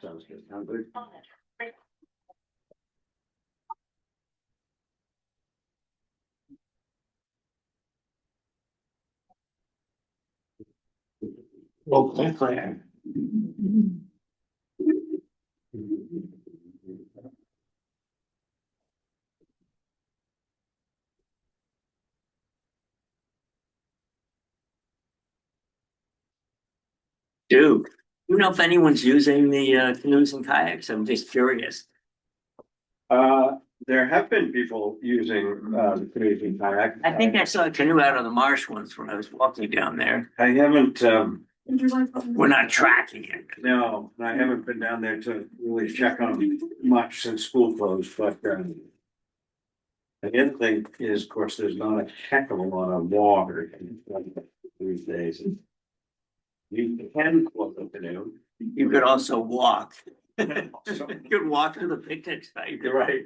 Sounds good. Sounds good. Okay. Do you know if anyone's using the canoes and kayaks? I'm just curious. There have been people using the Canadian kayak. I think I saw a canoe out on the marsh once when I was walking down there. I haven't, We're not tracking it. no, I haven't been down there to really check on much since school closed, but the other thing is, of course, there's not a heck of a lot of water these days. You can float a canoe. You could also walk. So, You could walk to the picnic site. you're right.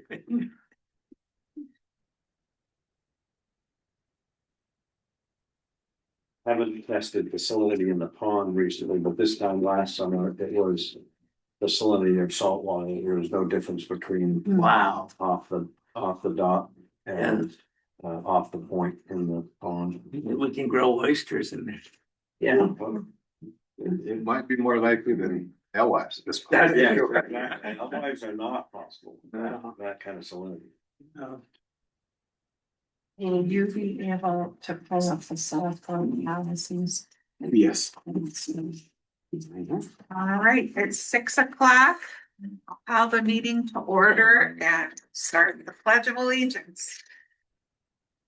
Haven't tested the salinity in the pond recently, but this time last summer, it was the salinity of salt water. There was no difference between Wow. off the dock and off the point in the pond. We can grow oysters in there. Yeah. It might be more likely than alewives at this point. Otherwise are not possible, that kind of salinity. Will you be able to pull up the cell phone analyses? Yes. All right, it's 6 o'clock. I'll call the meeting to order and start the Pledge of Allegiance.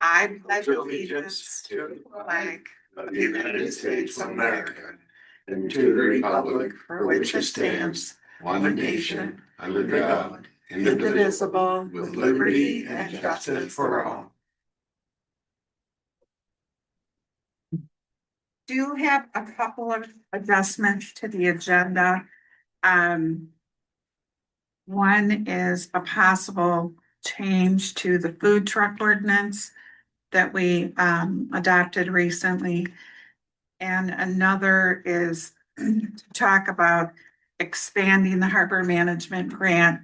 I pledge allegiance to the flag of the United States of America and to the republic for which it stands, one nation, under God, indivisible, with liberty and justice for all. Do have a couple of adjustments to the agenda. One is a possible change to the food truck ordinance that we adopted recently. And another is to talk about expanding the harbor management grant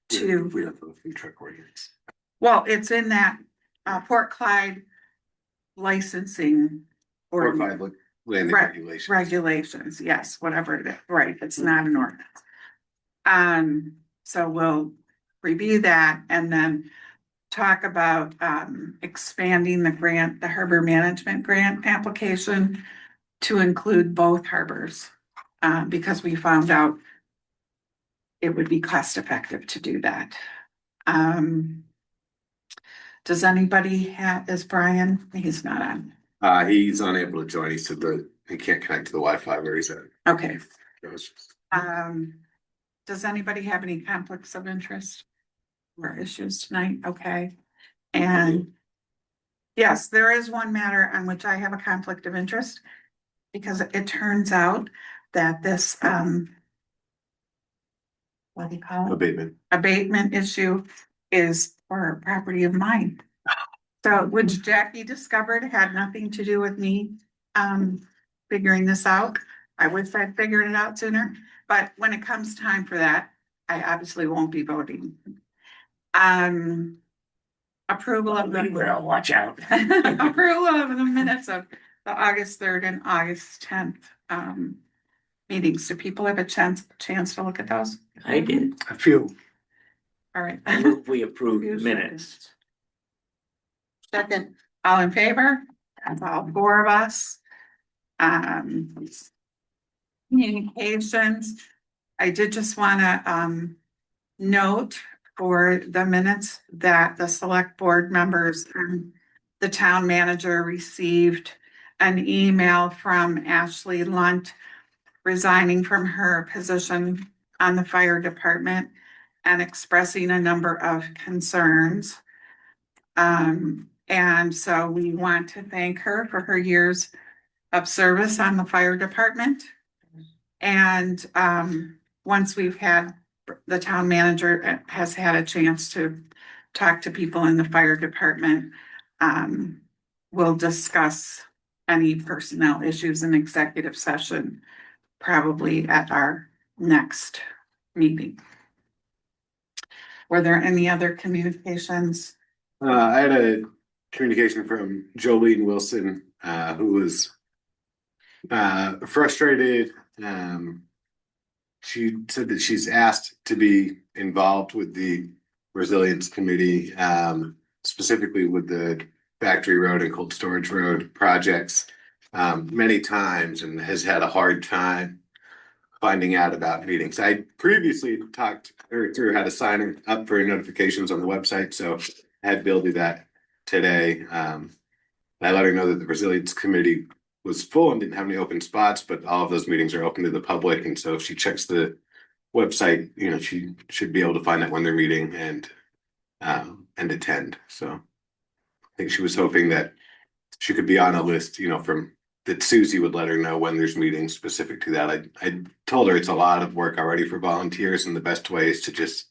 to, We have the food truck ordinance. well, it's in that Port Clyde licensing Or or five landing regulations. regulations, yes, whatever it is, right, it's not an ordinance. So we'll review that and then talk about expanding the grant, the harbor management grant application to include both harbors, because we found out it would be cost effective to do that. Does anybody have, is Brian, he's not on. He's unable to join. He said that he can't connect to the Wi-Fi where he's at. Okay. Does anybody have any conflicts of interest or issues tonight? Okay. And yes, there is one matter on which I have a conflict of interest because it turns out that this, what do you call it? Abatement issue is for a property of mine. So, which Jackie discovered had nothing to do with me, figuring this out. I wish I'd figured it out sooner, but when it comes time for that, I obviously won't be voting. Approval of the. Well, watch out. Approval of the minutes of the August 3rd and August 10th, meetings. Do people have a chance to look at those? I did. A few. All right. I move we approve the minutes. Second, all in favor? That's all four of us. Communications. I did just want to note for the minutes that the select board members and the town manager received an email from Ashley Lunt resigning from her position on the fire department and expressing a number of concerns. And so we want to thank her for her years of service on the fire department. And once we've had, the town manager has had a chance to talk to people in the fire department, we'll discuss any personnel issues in executive session, probably at our next meeting. Were there any other communications? I had a communication from Jolene Wilson, who was frustrated. She said that she's asked to be involved with the resilience committee, specifically with the Factory Road and Cold Storage Road projects, many times, and has had a hard time finding out about meetings. I previously talked her through how to sign up for notifications on the website, so I had Bill do that today. I let her know that the resilience committee was full and didn't have any open spots, but all of those meetings are open to the public. And so if she checks the website, she should be able to find out when they're meeting and attend. So I think she was hoping that she could be on a list, from that Susie would let her know when there's meetings specific to that. I told her it's a lot of work already for volunteers, and the best way is to just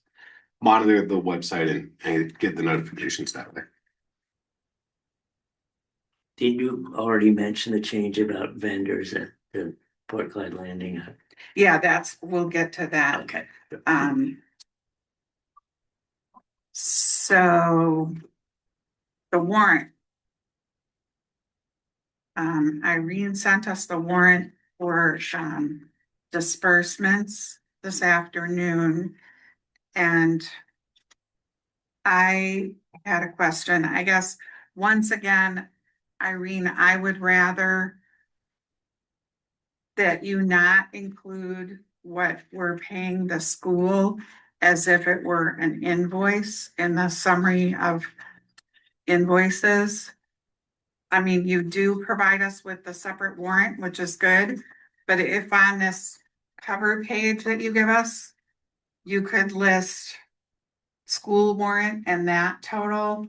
monitor the website and get the notifications that way. Did you already mention the change about vendors at the Port Clyde Landing? Yeah, we'll get to that. Okay. So the warrant. Irene sent us the warrant for disbursements this afternoon. And I had a question. I guess, once again, Irene, I would rather that you not include what we're paying the school as if it were an invoice in the summary of invoices. I mean, you do provide us with the separate warrant, which is good, but if on this cover page that you give us, you could list school warrant and that total,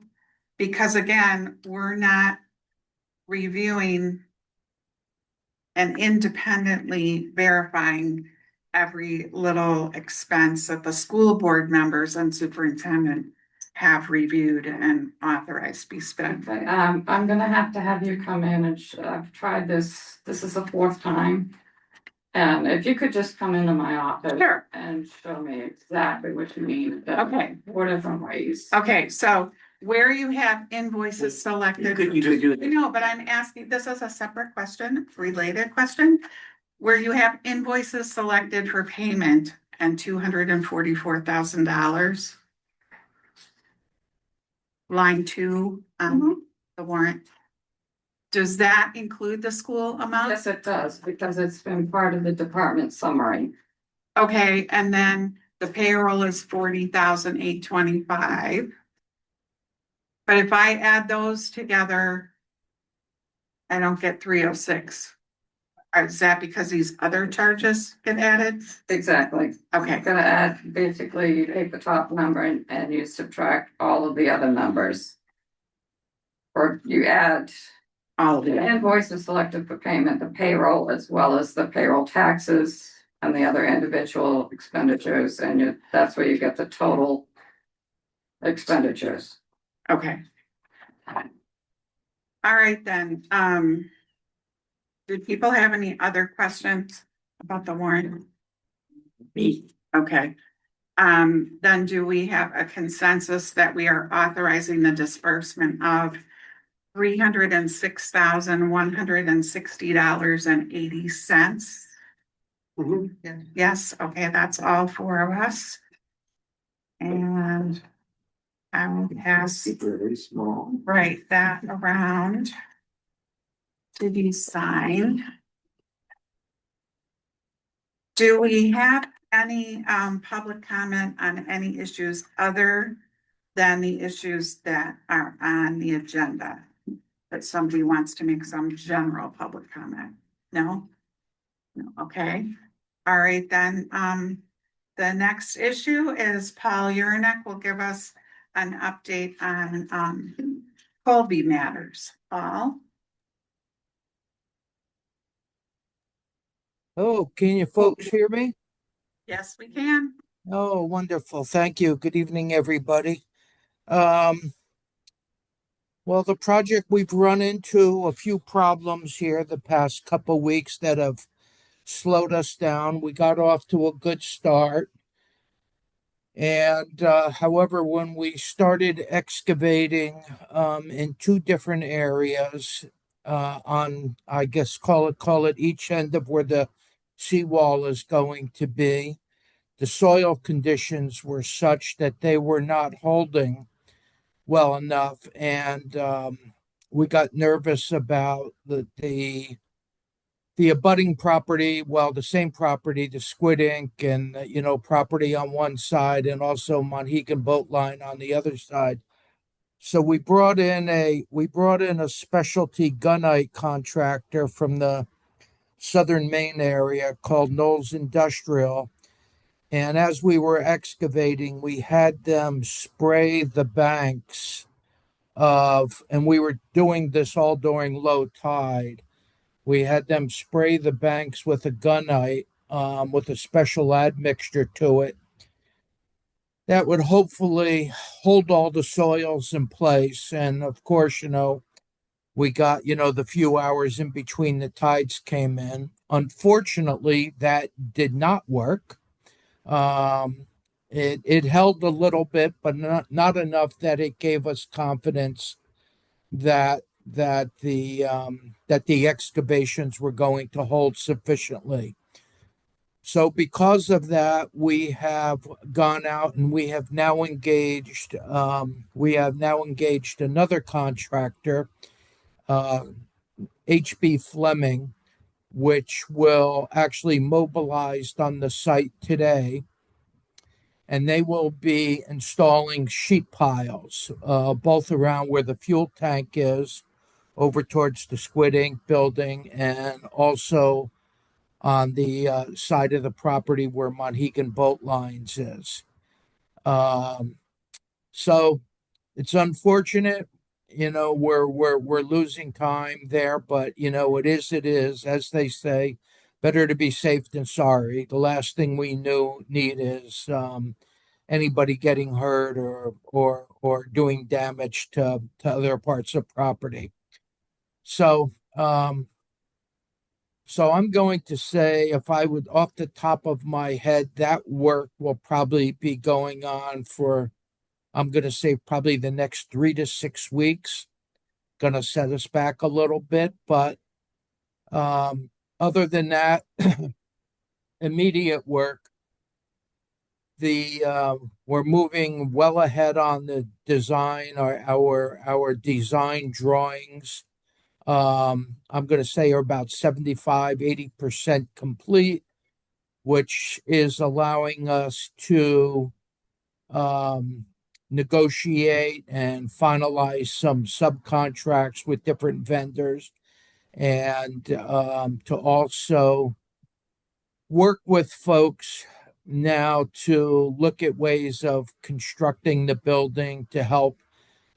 because again, we're not reviewing and independently verifying every little expense that the school board members and superintendent have reviewed and authorized be spent. Okay, I'm gonna have to have you come in and I've tried this is the fourth time. And if you could just come into my office. Sure. And show me exactly what you mean. Okay. 4 different ways. Okay, so where you have invoices You selected. could do that. No, but I'm asking, this is a separate question, related question. Where you have invoices selected for payment and $244,000. Line 2, the warrant. Does that include the school amount? Yes, it does, because it's been part of the department summary. Okay, and then the payroll is $40,825. But if I add those together, I don't get 306. Is that because these other charges get added? Exactly. Okay, I'm gonna add, basically, you take the top number and you subtract all of the other numbers. Or you add all of the it. invoice is selected for payment, the payroll, as well as the payroll taxes and the other individual expenditures, and that's where you get the total expenditures. Okay. All right, then, do people have any other questions about the warrant? Me. Okay. Then do we have a consensus that we are authorizing the disbursement of $306,160.80? Yes, okay, that's all 4 of us. And I will pass Very small. that around to be signed. Do we have any public comment on any issues other than the issues that are on the agenda? That somebody wants to make some general public comment? No? No, okay. All right, then, the next issue is Paul Urinek will give us an update on Colby matters. Paul? Oh, can you folks hear me? Yes, we can. Oh, wonderful. Thank you. Good evening, everybody. Well, the project, we've run into a few problems here the past couple weeks that have slowed us down. We got off to a good start. And however, when we started excavating in two different areas on, I guess, call it each end of where the seawall is going to be, the soil conditions were such that they were not holding well enough, and we got nervous about the abutting property, well, the same property, the Squid Ink, and property on one side, and also Monhegan Boat Line on the other side. So we brought in a specialty gunite contractor from the southern Maine area called Knowles Industrial. And as we were excavating, we had them spray the banks and we were doing this all during low tide. We had them spray the banks with a gunite with a special admixture to it that would hopefully hold all the soils in place. And of course, we got, the few hours in between the tides came in. Unfortunately, that did not work. It held a little bit, but not enough that it gave us confidence that the excavations were going to hold sufficiently. So because of that, we have gone out and we have now engaged another contractor, uh, HB Fleming, which will actually mobilized on the site today, and they will be installing sheet piles, both around where the fuel tank is, over towards the Squid Ink building, and also on the side of the property where Monhegan Boat Lines is. Um, so it's unfortunate, we're losing time there, but it is, as they say, better to be safe than sorry. The last thing we need is anybody getting hurt or doing damage to other parts of property. So so I'm going to say, if I would, off the top of my head, that work will probably be going on for, I'm going to say, probably the next 3 to 6 weeks. Going to set us back a little bit, but um, other than that, immediate work. We're moving well ahead on the design, or our design drawings. I'm going to say are about 75-80% complete, which is allowing us to um, negotiate and finalize some subcontracts with different vendors, and to also work with folks now to look at ways of constructing the building to help,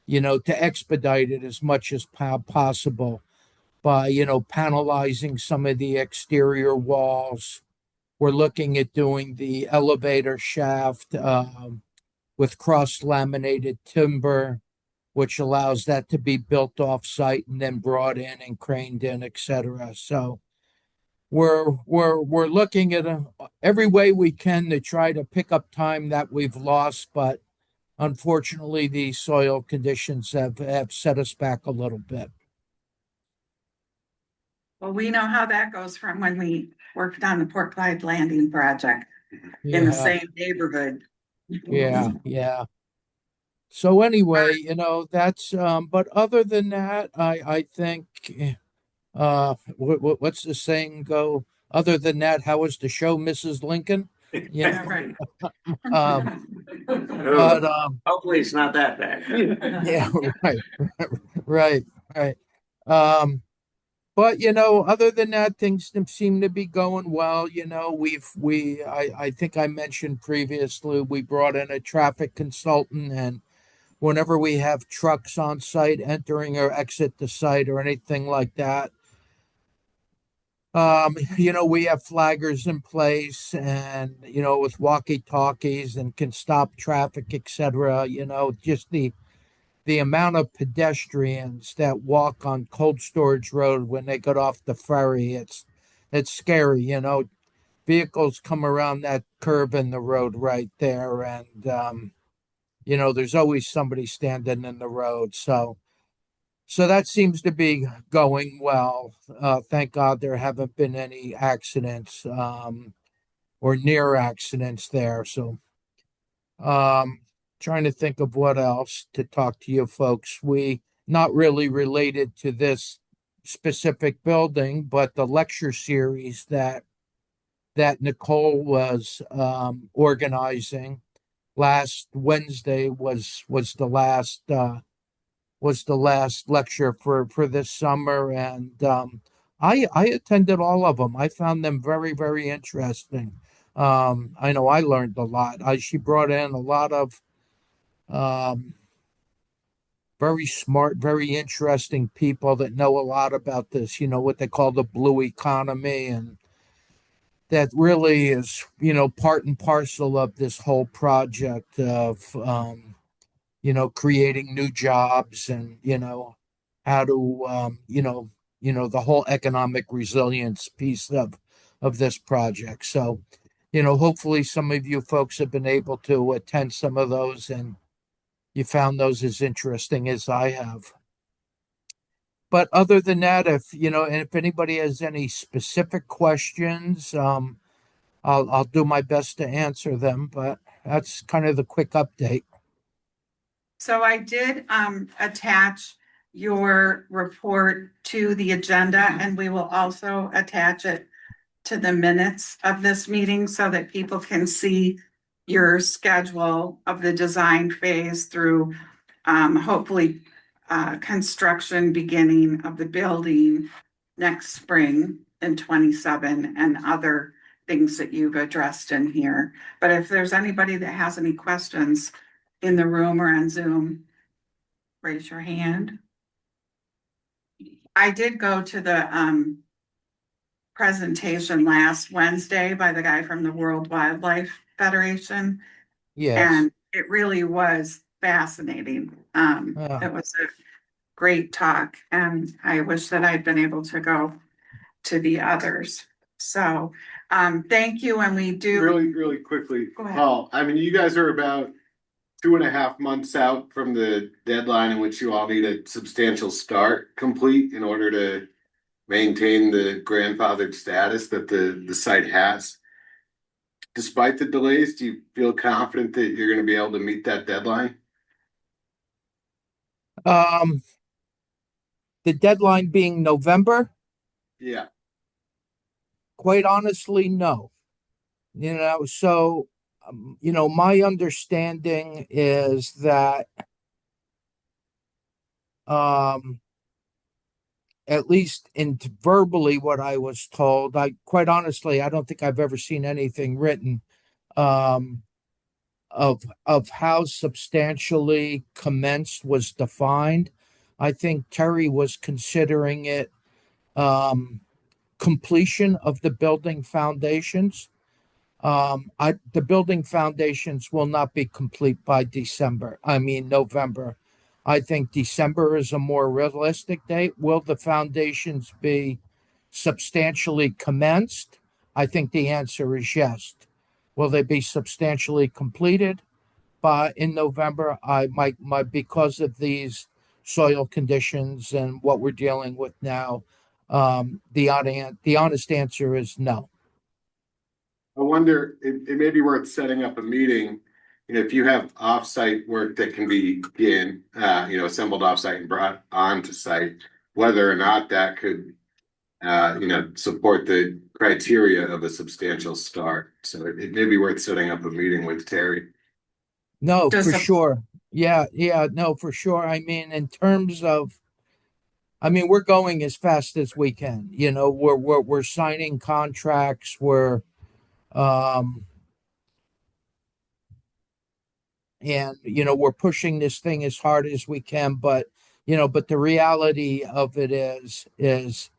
to expedite it as much as possible by, panelizing some of the exterior walls. We're looking at doing the elevator shaft with cross laminated timber, which allows that to be built off site and then brought in and craned in, etc. So we're looking at every way we can to try to pick up time that we've lost, but unfortunately, the soil conditions have set us back a little bit. Well, we know how that goes from when we worked on the Port Clyde Landing project in the Yeah, same neighborhood. yeah. So anyway, that's but other than that, I think what's the saying go? Other than that, how was the show, Mrs. Lincoln? Yeah, right. Um, but Hopefully it's not that bad. yeah, right, right, right. Um, but other than that, things seem to be going well. I think I mentioned previously we brought in a traffic consultant, and whenever we have trucks on site entering or exit the site or anything like that, we have flaggers in place, and with walkie talkies, and can stop traffic, etc. Just the amount of pedestrians that walk on Cold Storage Road when they get off the ferry, it's scary. vehicles come around that curve in the road right there, and there's always somebody standing in the road. So that seems to be going well. Thank God there haven't been any accidents or near accidents there. So um, trying to think of what else to talk to you folks. We not really related to this specific building, but the lecture series that Nicole was organizing last Wednesday was the last lecture for this summer, and I attended all of them. I found them very very interesting. I know I learned a lot. She brought in a lot of um, very smart, very interesting people that know a lot about this. What they call the blue economy, and that really is part and parcel of this whole project of creating new jobs and how to the whole economic resilience piece of this project. So hopefully some of you folks have been able to attend some of those and you found those as interesting as I have. But other than that, and if anybody has any specific questions, I'll do my best to answer them, but that's kind of the quick update. So I did attach your report to the agenda, and we will also attach it to the minutes of this meeting so that people can see your schedule of the design phase through hopefully construction beginning of the building next spring in 27 and other things that you've addressed in here. But if there's anybody that has any questions in the room or on Zoom, raise your hand. I did go to the presentation last Wednesday by the guy from the World Wildlife Federation, Yes. and it really was fascinating. Yeah. It was a great talk, and I wish that I'd been able to go to the others. So, thank you, and we do. Really quickly, Go ahead. Paul, I mean, you guys are about 2.5 months out from the deadline in which you all need a substantial start complete in order to maintain the grandfathered status that the site has. Despite the delays, do you feel confident that you're gonna be able to meet that deadline? Um, the deadline being November, Yeah. quite honestly, no. So, my understanding is that, um, at least in verbally what I was told, quite honestly, I don't think I've ever seen anything written, um, of how substantially commenced was defined. I think Terry was considering it, um, completion of the building foundations. The building foundations will not be complete by December. I mean, November. I think December is a more realistic date. Will the foundations be substantially commenced? I think the answer is yes. Will they be substantially completed by in November? I might because of these soil conditions and what we're dealing with now. The honest answer is no. I wonder, it may be worth setting up a meeting. If you have offsite work that can be assembled offsite and brought onto site, whether or not that could, support the criteria of a substantial start. So it may be worth setting up a meeting with Terry. No, Does for the sure. Yeah, no, for sure. I mean, in terms of, I mean, we're going as fast as we can. We're signing contracts. Um, we're pushing this thing as hard as we can. But the reality of it is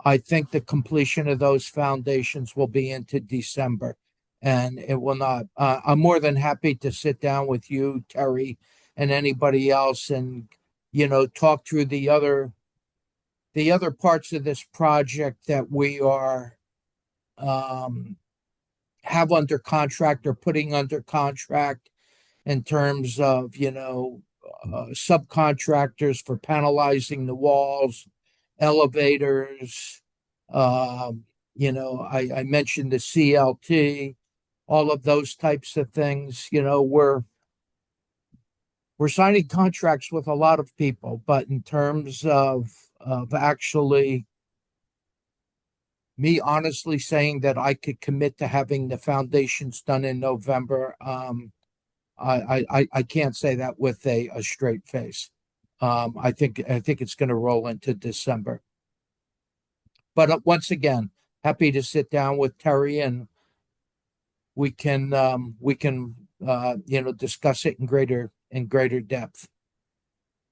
I think the completion of those foundations will be into December, and it will not. I'm more than happy to sit down with you, Terry, and anybody else, and talk through the other parts of this project that we are, um, have under contract or putting under contract in terms of, subcontractors for panelizing the walls, elevators. I mentioned the CLT, all of those types of things. We're signing contracts with a lot of people, but in terms of actually me honestly saying that I could commit to having the foundations done in November, I can't say that with a straight face. I think it's going to roll into December. But once again, happy to sit down with Terry and we can discuss it in greater depth.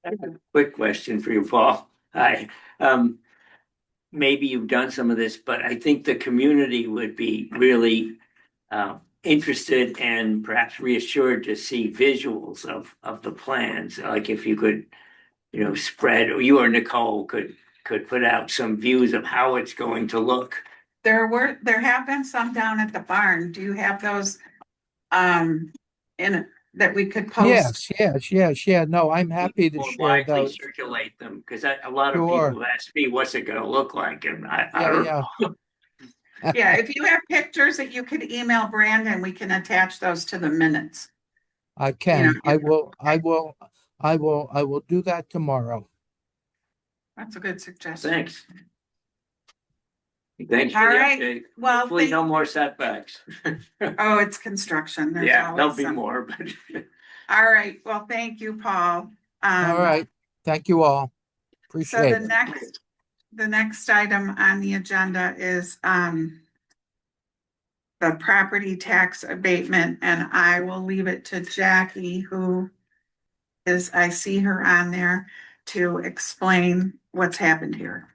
I have a quick question for you, Paul. Hi. Maybe you've done some of this, but I think the community would be really interested and perhaps reassured to see visuals of the plans. Like if you could, spread, or you or Nicole could put out some views of how it's going to look. There have been some down at the barn. Do you have those in that we could post? Yes. Yeah. No, I'm happy to More share widely those. circulate them, because a lot of Sure. people ask me, what's it gonna look like? And I Yeah, don't yeah. know. Yeah, if you have pictures that you could email Brandon, we can attach those to the minutes. I You can. know, I will do that tomorrow. that's a good suggestion. Thanks. Thanks for All the right. update. Well, Hopefully no more setbacks. oh, it's construction. There's Yeah, there'll always be some. more, but All right. Well, thank you, Paul. All right. Thank you all. So Appreciate it. the next item on the agenda is the property tax abatement, and I will leave it to Jackie, who is, I see her on there, to explain what's happened here.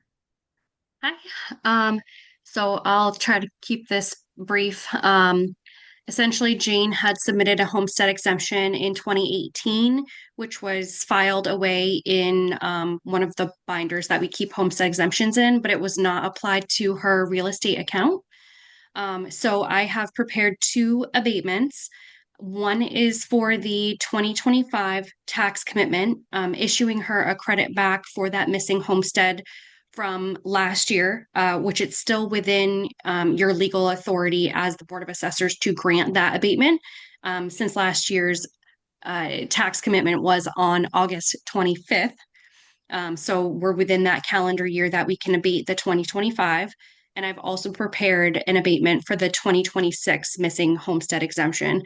Hi. So I'll try to keep this brief. Essentially, Jane had submitted a homestead exemption in 2018, which was filed away in one of the binders that we keep homestead exemptions in, but it was not applied to her real estate account. So I have prepared two abatements. One is for the 2025 tax commitment, issuing her a credit back for that missing homestead from last year, which it's still within your legal authority as the Board of Assessors to grant that abatement. Since last year's tax commitment was on August 25th. So we're within that calendar year that we can abate the 2025. And I've also prepared an abatement for the 2026 missing homestead exemption.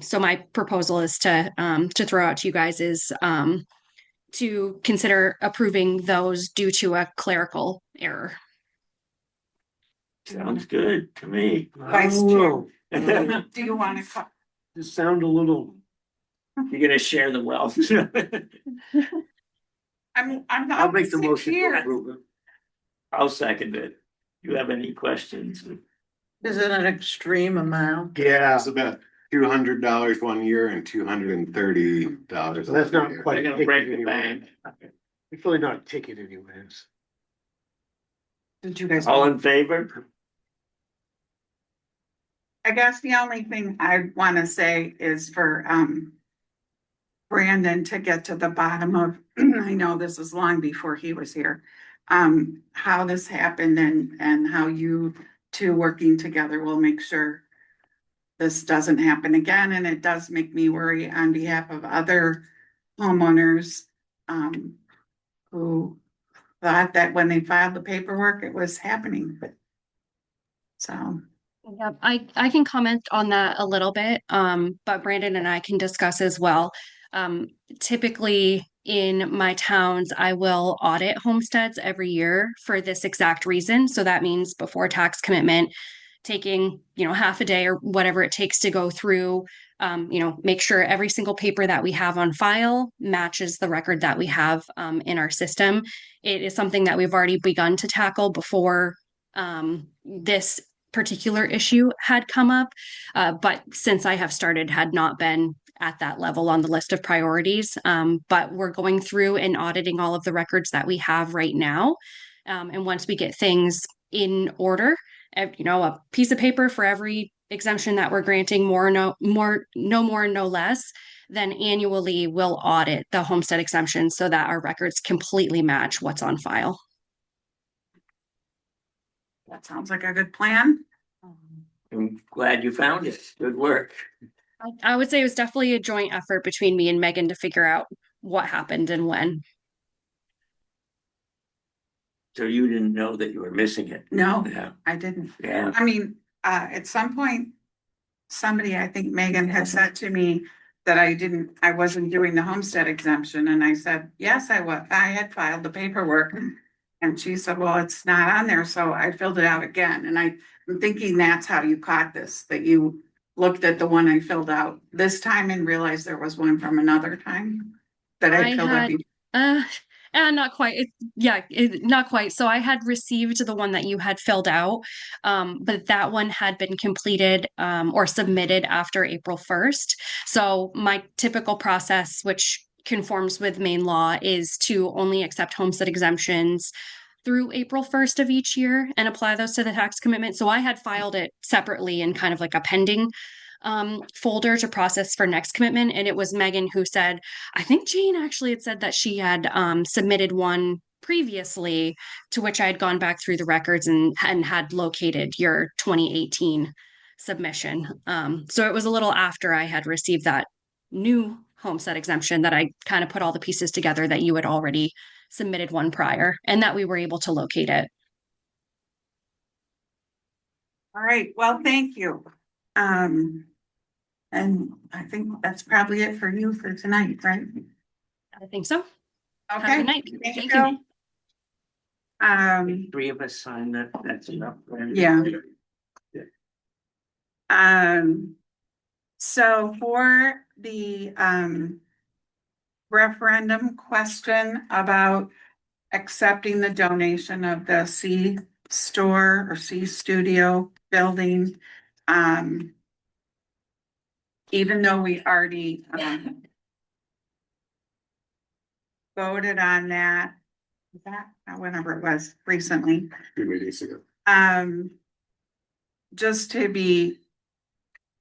So my proposal is to throw out to you guys is to consider approving those due to a clerical error. sounds good to me. Vice Chair. Do you want to call? Just sound a little. You're gonna share the wealth. I'm I'll not make the motion to here. approve it. I'll second it. You have any questions? Is it an extreme amount? Yeah, it's about $200 one year and $230. So that's not another quite- They're gonna break the bank. It's really not a ticket anyways. Did you guys? All in favor? I guess the only thing I want to say is for Brandon to get to the bottom of, I know this is long before he was here, how this happened and how you two working together will make sure this doesn't happen again. And it does make me worry on behalf of other homeowners who thought that when they filed the paperwork, it was happening, but so. Yeah, I can comment on that a little bit, but Brandon and I can discuss as well. Typically in my towns, I will audit homesteads every year for this exact reason. So that means before tax commitment, taking, half a day or whatever it takes to go through, make sure every single paper that we have on file matches the record that we have in our system. It is something that we've already begun to tackle before this particular issue had come up, but since I have started, had not been at that level on the list of priorities. But we're going through and auditing all of the records that we have right now. And once we get things in order, a piece of paper for every exemption that we're granting no more, no less, then annually we'll audit the homestead exemption so that our records completely match what's on file. That sounds like a good plan. I'm glad you found it. Good work. I would say it was definitely a joint effort between me and Megan to figure out what happened and when. So you didn't know that you were missing it? No, Yeah, I didn't. yeah. I mean, at some point, somebody, I think Megan had said to me that I wasn't doing the homestead exemption, and I said, yes, I had filed the paperwork. And she said, well, it's not on there, so I filled it out again, and I'm thinking that's how you caught this, that you looked at the one I filled out this time and realized there was one from another time that I I filled out. had, uh, not quite. Not quite. So I had received the one that you had filled out, but that one had been completed, or submitted after April 1st. So my typical process, which conforms with Maine law, is to only accept homestead exemptions through April 1st of each year and apply those to the tax commitment. So I had filed it separately in kind of like a pending folder to process for next commitment. And it was Megan who said, I think Jane actually had said that she had submitted one previously, to which I had gone back through the records and had located your 2018 submission. So it was a little after I had received that new homestead exemption that I kind of put all the pieces together that you had already submitted one prior and that we were able to locate it. All right, well, thank you. And I think that's probably it for you for tonight, right? I think so. Have a Okay, good night. thank Thank you. Three of us signed that, that's enough. Right? Yeah. So for the referendum question about accepting the donation of the C store or C studio building, even though we already voted on that, whenever it was recently, 2 meetings ago. just to be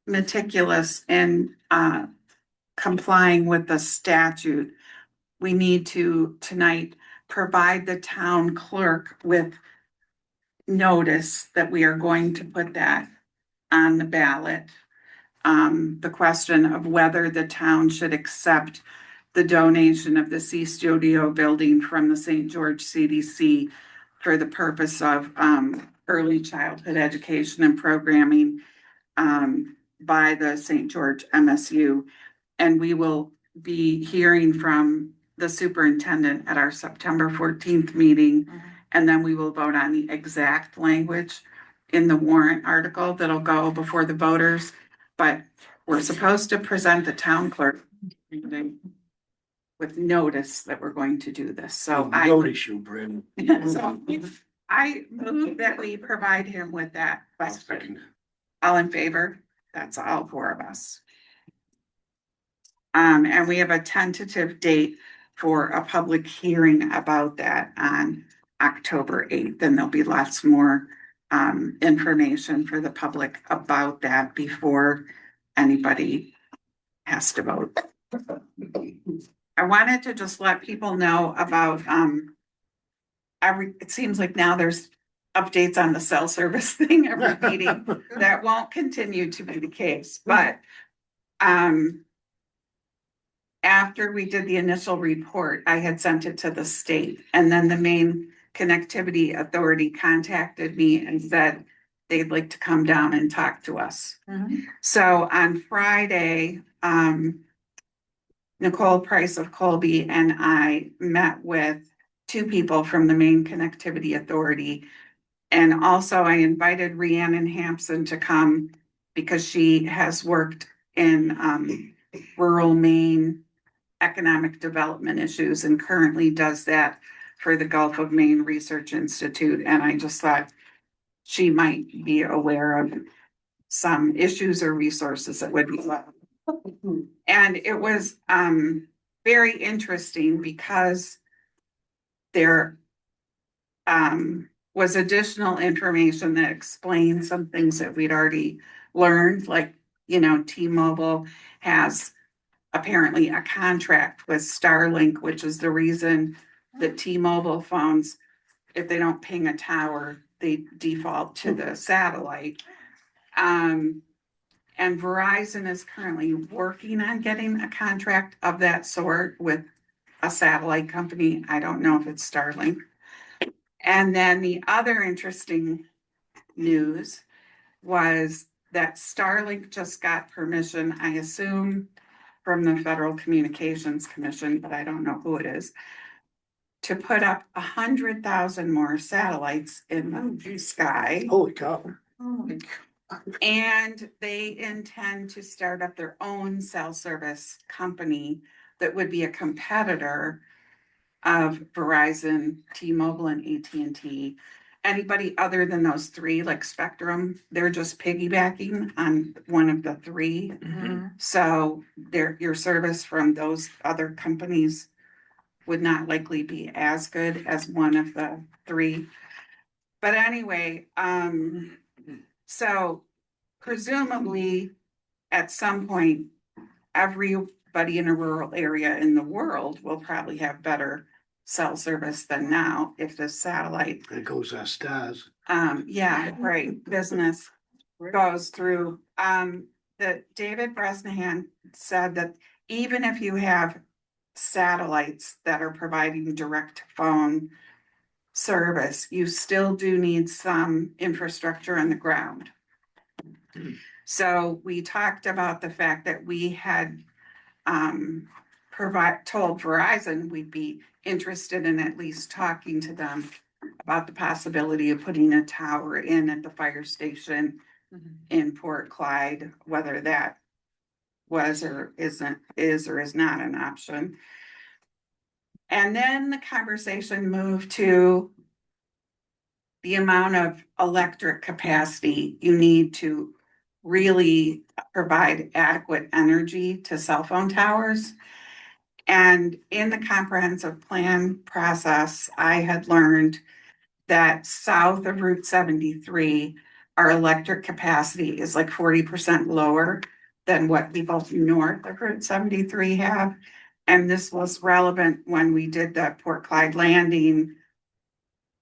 meticulous in complying with the statute, we need to tonight provide the town clerk with notice that we are going to put that on the ballot. The question of whether the town should accept the donation of the C Studio building from the St. George CDC for the purpose of early childhood education and programming by the St. George MSU. And we will be hearing from the superintendent at our September 14th meeting. And then we will vote on the exact language in the warrant article that'll go before the voters. But we're supposed to present the town clerk with notice that we're going to do this. So Notice you, Bryn. so I move that we provide him with that I'll question. second it. All in favor? That's all four of us. And we have a tentative date for a public hearing about that on October 8th, and there'll be lots more information for the public about that before anybody has to vote. I wanted to just let people know about it seems like now there's updates on the cell service thing every meeting. That won't continue to be the case, but after we did the initial report, I had sent it to the state, and then the Maine Connectivity Authority contacted me and said they'd like to come down and talk to us. So on Friday, Nicole Price of Colby and I met with two people from the Maine Connectivity Authority. And also I invited Rhiannon Hampson to come because she has worked in rural Maine economic development issues and currently does that for the Gulf of Maine Research Institute. And I just thought she might be aware of some issues or resources that would be left. And it was very interesting because they're was additional information that explained some things that we'd already learned, like, T-Mobile has apparently a contract with Starlink, which is the reason that T-Mobile phones, if they don't ping a tower, they default to the satellite. And Verizon is currently working on getting a contract of that sort with a satellite company. I don't know if it's Starlink. And then the other interesting news was that Starlink just got permission, I assume from the Federal Communications Commission, but I don't know who it is, to put up 100,000 more satellites in the sky. Holy cow. And they intend to start up their own cell service company that would be a competitor of Verizon, T-Mobile, and AT&T. Anybody other than those three, like Spectrum, they're just piggybacking on one of the three. So your service from those other companies would not likely be as good as one of the three. But anyway, so presumably at some point, everybody in a rural area in the world will probably have better cell service than now if the satellite, It goes as stars. yeah, right, business goes through. That David Bresnahan said that even if you have satellites that are providing direct phone service, you still do need some infrastructure on the ground. So we talked about the fact that we had told Verizon we'd be interested in at least talking to them about the possibility of putting a tower in at the fire station in Port Clyde, whether that is or is not an option. And then the conversation moved to the amount of electric capacity you need to really provide adequate energy to cell phone towers. And in the comprehensive plan process, I had learned that south of Route 73, our electric capacity is like 40% lower than what people north of Route 73 have. And this was relevant when we did the Port Clyde landing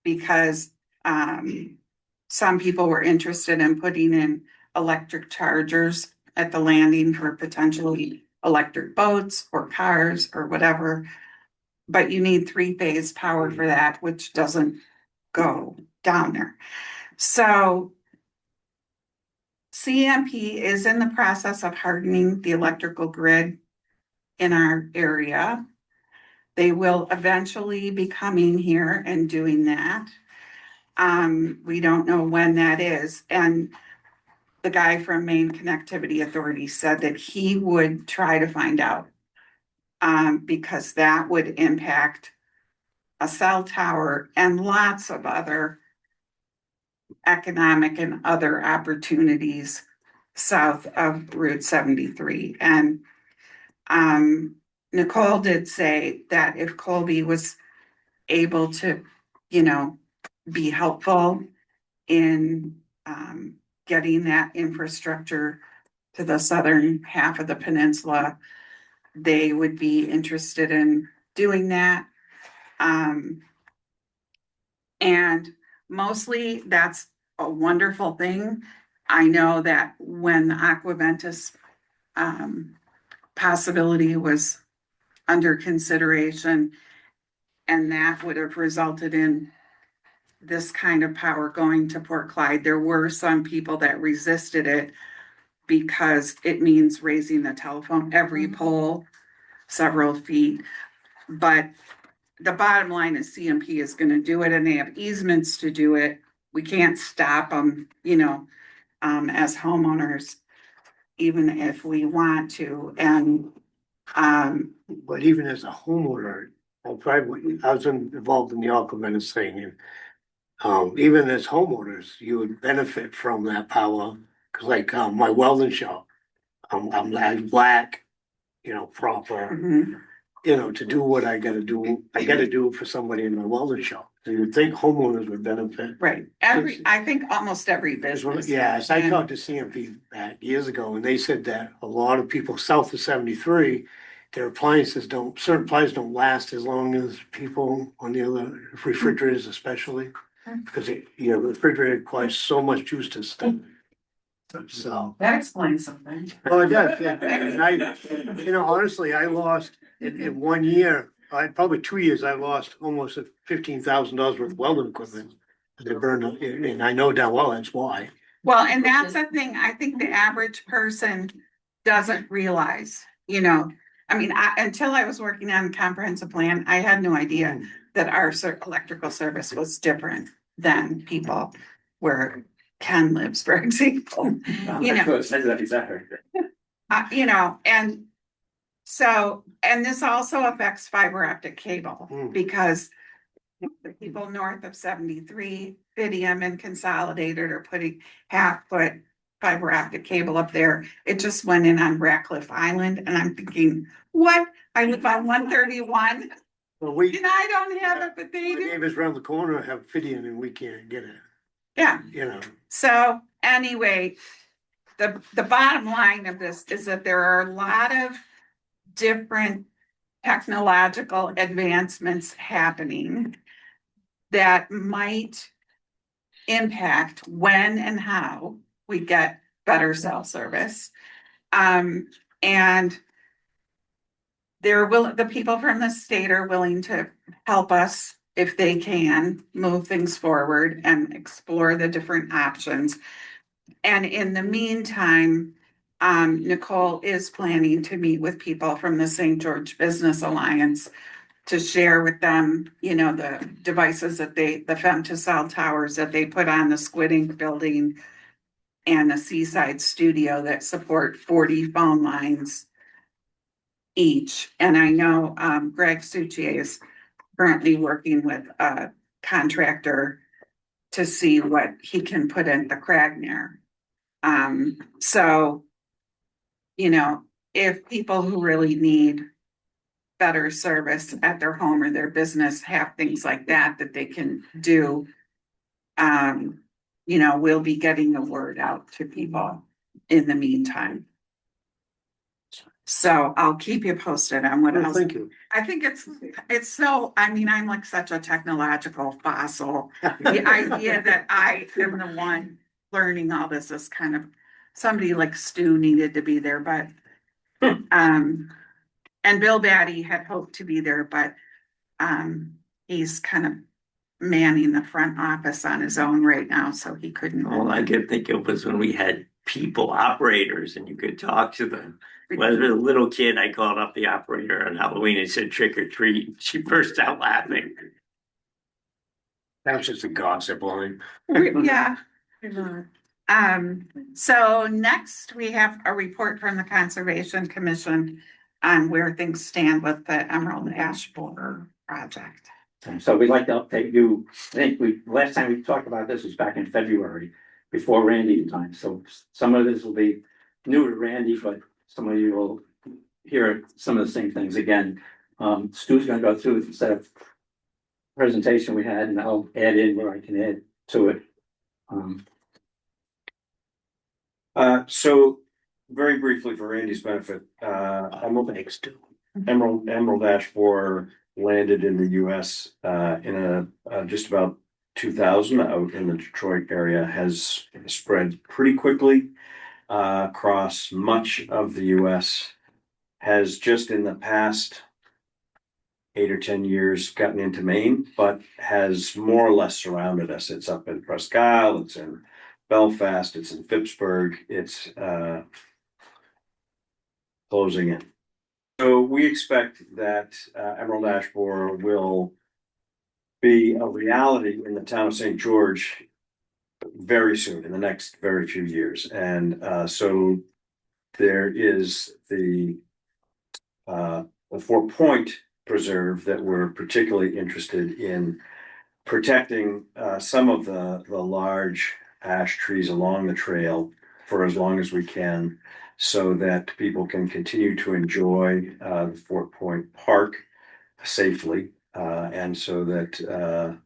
because some people were interested in putting in electric chargers at the landing for potentially electric boats or cars or whatever. But you need three-phase power for that, which doesn't go down there. So CMP is in the process of hardening the electrical grid in our area. They will eventually be coming here and doing that. We don't know when that is. And the guy from Maine Connectivity Authority said that he would try to find out because that would impact a cell tower and lots of other economic and other opportunities south of Route 73. And Nicole did say that if Colby was able to, be helpful in getting that infrastructure to the southern half of the peninsula, they would be interested in doing that. And mostly that's a wonderful thing. I know that when the Aquaventus possibility was under consideration, and that would have resulted in this kind of power going to Port Clyde, there were some people that resisted it because it means raising the telephone every pole several feet. But the bottom line is CMP is going to do it and they have easements to do it. We can't stop them, as homeowners, even if we want to. And But even as a homeowner, I was involved in the Aquaventus thing, and even as homeowners, you would benefit from that power. Cause like my welding shop, I'm black, proper. mhm, you know, to do what I gotta do for somebody in my welding shop. So you'd think homeowners would benefit. Right, I think almost every business. Yes, I And- talked to CMP back years ago, and they said that a lot of people south of 73, their appliances certain appliances don't last as long as people on the other refrigerators especially. Because the refrigerator requires so much juice to start. So, That explains something. well, it does, yeah. And honestly, I lost in 1 year, probably 2 years, I lost almost $15,000 worth of welding equipment. They burned up, and I know down well that's why. Well, and that's the thing, I think the average person doesn't realize, you know. I mean, until I was working on the comprehensive plan, I had no idea that our electrical service was different than people where Ken lives, for example. You know, and so, and this also affects fiber optic cable because the people north of 73, Fidium and Consolidated are putting half-foot fiber optic cable up there. It just went in on Ratcliffe Island, and I'm thinking, what? I live on 131, Well, we, and I don't have it, but they my do. neighbors around the corner have Fidian and we can't get it, Yeah. you know. So anyway, the bottom line of this is that there are a lot of different technological advancements happening that might impact when and how we get better cell service. And the people from the state are willing to help us if they can move things forward and explore the different options. And in the meantime, Nicole is planning to meet with people from the St. George Business Alliance to share with them, you know, the devices that the femtocell towers that they put on the Squid Ink building and the Seaside Studio that support 40 phone lines each. And I know Greg Suchier is currently working with a contractor to see what he can put in the Cragner. So, you know, if people who really need better service at their home or their business have things like that they can do, you know, we'll be getting the word out to people in the meantime. So I'll keep you posted on what Well, else. thank you. I think it's so, I mean, I'm like such a technological fossil. The idea that I am the one learning all this is kind of, somebody like Stu needed to be there, but, and Bill Batty had hoped to be there, but, he's kind of manning the front office on his own right now, so he couldn't. All I could think of was when we had people operators and you could talk to them. When I was a little kid, I called up the operator on Halloween and said trick or treat. She burst out laughing. That's just a gossip line. Yeah. So next we have a report from the Conservation Commission on where things stand with the Emerald Ash Borer project. So we'd like to update you. I think last time we talked about this was back in February, before Randy time. So some of this will be new to Randy, but some of you will hear some of the same things again. Stu's gonna go through the set of presentation we had, and I'll add in where I can add to it. So very briefly for Randy's benefit, Emerald ash borer landed in the US in just about 2000 out in the Detroit area, has spread pretty quickly across much of the US, has just in the past 8 or 10 years gotten into Maine, but has more or less surrounded us. It's up in Presque Isle, it's in Belfast, it's in Phippsburg, it's closing in. So we expect that Emerald ash borer will be a reality in the town of St. George very soon, in the next very few years. And so there is the 4-point preserve that we're particularly interested in protecting some of the large ash trees along the trail for as long as we can so that people can continue to enjoy the Fort Point Park safely, and so that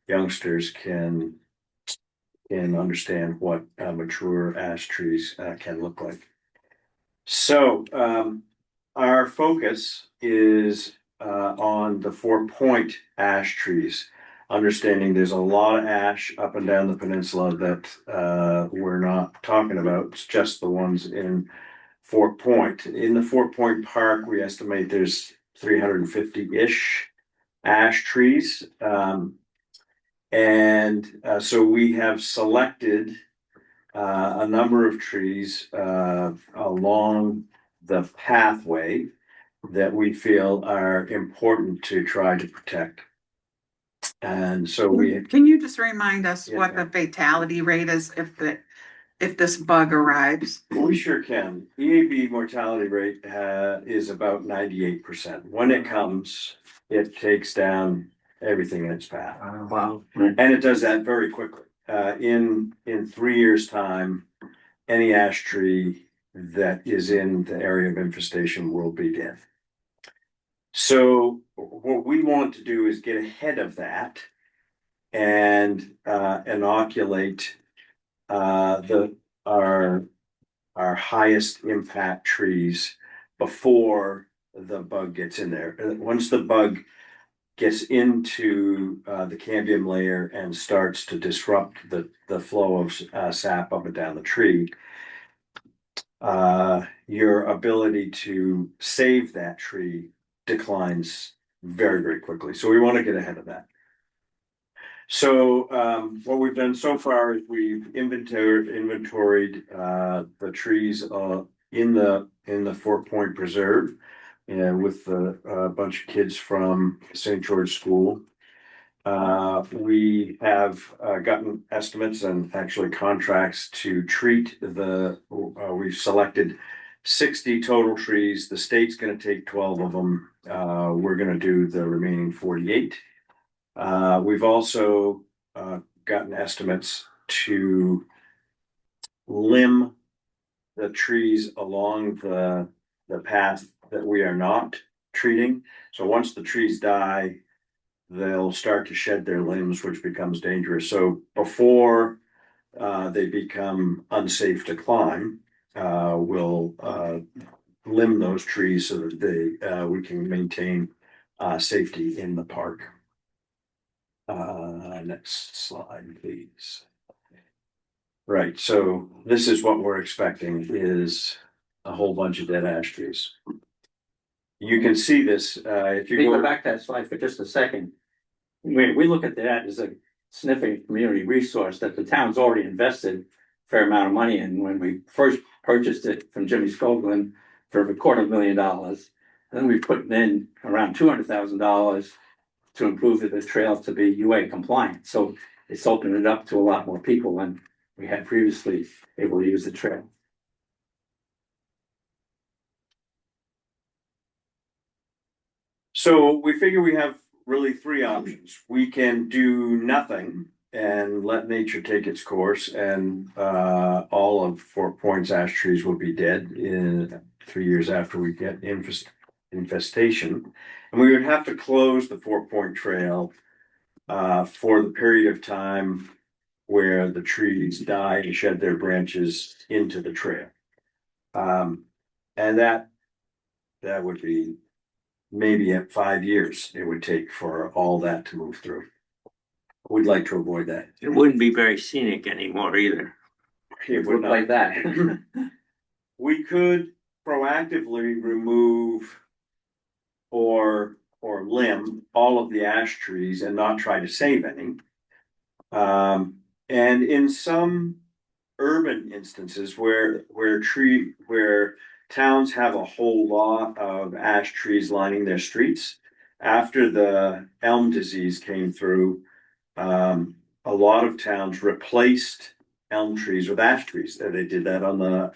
youngsters can understand what mature ash trees can look like. So our focus is on the Fort Point ash trees, understanding there's a lot of ash up and down the peninsula that we're not talking about. It's just the ones in Fort Point. In the Fort Point Park, we estimate there's 350-ish ash trees. So we have selected a number of trees along the pathway that we feel are important to try to protect. And so Can you just remind us Yeah. what the fatality rate is if this bug arrives? we sure can. EAB mortality rate is about 98%. When it comes, it takes down everything in its path. Wow. And it does that very quickly. In 3 years' time, any ash tree that is in the area of infestation will be dead. So what we want to do is get ahead of that and inoculate our highest impact trees before the bug gets in there. Once the bug gets into the cambium layer and starts to disrupt the flow of sap up and down the tree, your ability to save that tree declines very, very quickly. So we want to get ahead of that. So what we've done so far is we've inventoried the trees in the Fort Point Preserve, with a bunch of kids from St. George School. We have gotten estimates and actually contracts to treat we've selected 60 total trees. The state's gonna take 12 of them. We're gonna do the remaining 48. We've also gotten estimates to limb the trees along the path that we are not treating. So once the trees die, they'll start to shed their limbs, which becomes dangerous. So before they become unsafe to climb, we'll limb those trees so that we can maintain safety in the park. Next slide, please. Right, so this is what we're expecting is a whole bunch of dead ash trees. You can see this if you Can you go go back to that slide for just a second? We look at that as a significant community resource that the town's already invested a fair amount of money in. When we first purchased it from Jimmy Scoglin for $250,000, and then we put in around $200,000 to improve the trail to be UA compliant. So it's opened it up to a lot more people than we had previously able to use the trail. So we figure we have really three options. We can do nothing and let nature take its course, and all of Fort Point's ash trees will be dead in 3 years after we get infestation. And we would have to close the Fort Point Trail for the period of time where the trees die and shed their branches into the trail. And that would be maybe at 5 years it would take for all that to move through. We'd like to avoid that. It wouldn't be very scenic anymore either. It would Look not. like that. We could proactively remove or limb all of the ash trees and not try to save any. And in some urban instances where towns have a whole lot of ash trees lining their streets, after the elm disease came through, a lot of towns replaced elm trees with ash trees. They did that on the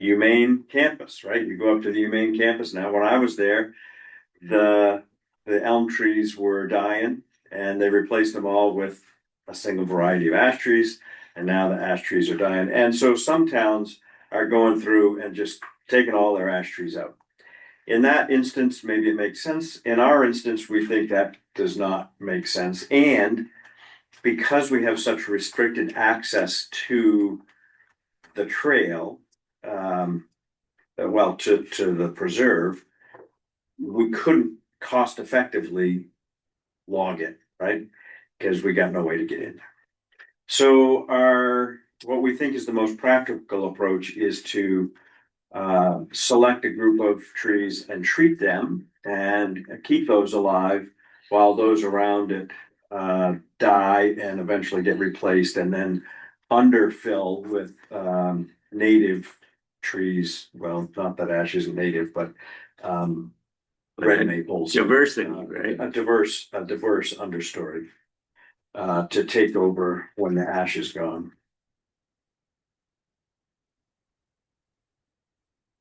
UMaine campus, right? You go up to the UMaine campus now. When I was there, the elm trees were dying, and they replaced them all with a single variety of ash trees. And now the ash trees are dying. And so some towns are going through and just taking all their ash trees out. In that instance, maybe it makes sense. In our instance, we think that does not make sense. And because we have such restricted access to the trail, to the preserve, we couldn't cost effectively log it, right? Because we got no way to get in there. So what we think is the most practical approach is to select a group of trees and treat them and keep those alive while those around it die and eventually get replaced, and then underfill with native trees. Well, not that ash isn't native, but red maples. Diversity, right? A diverse understory to take over when the ash is gone.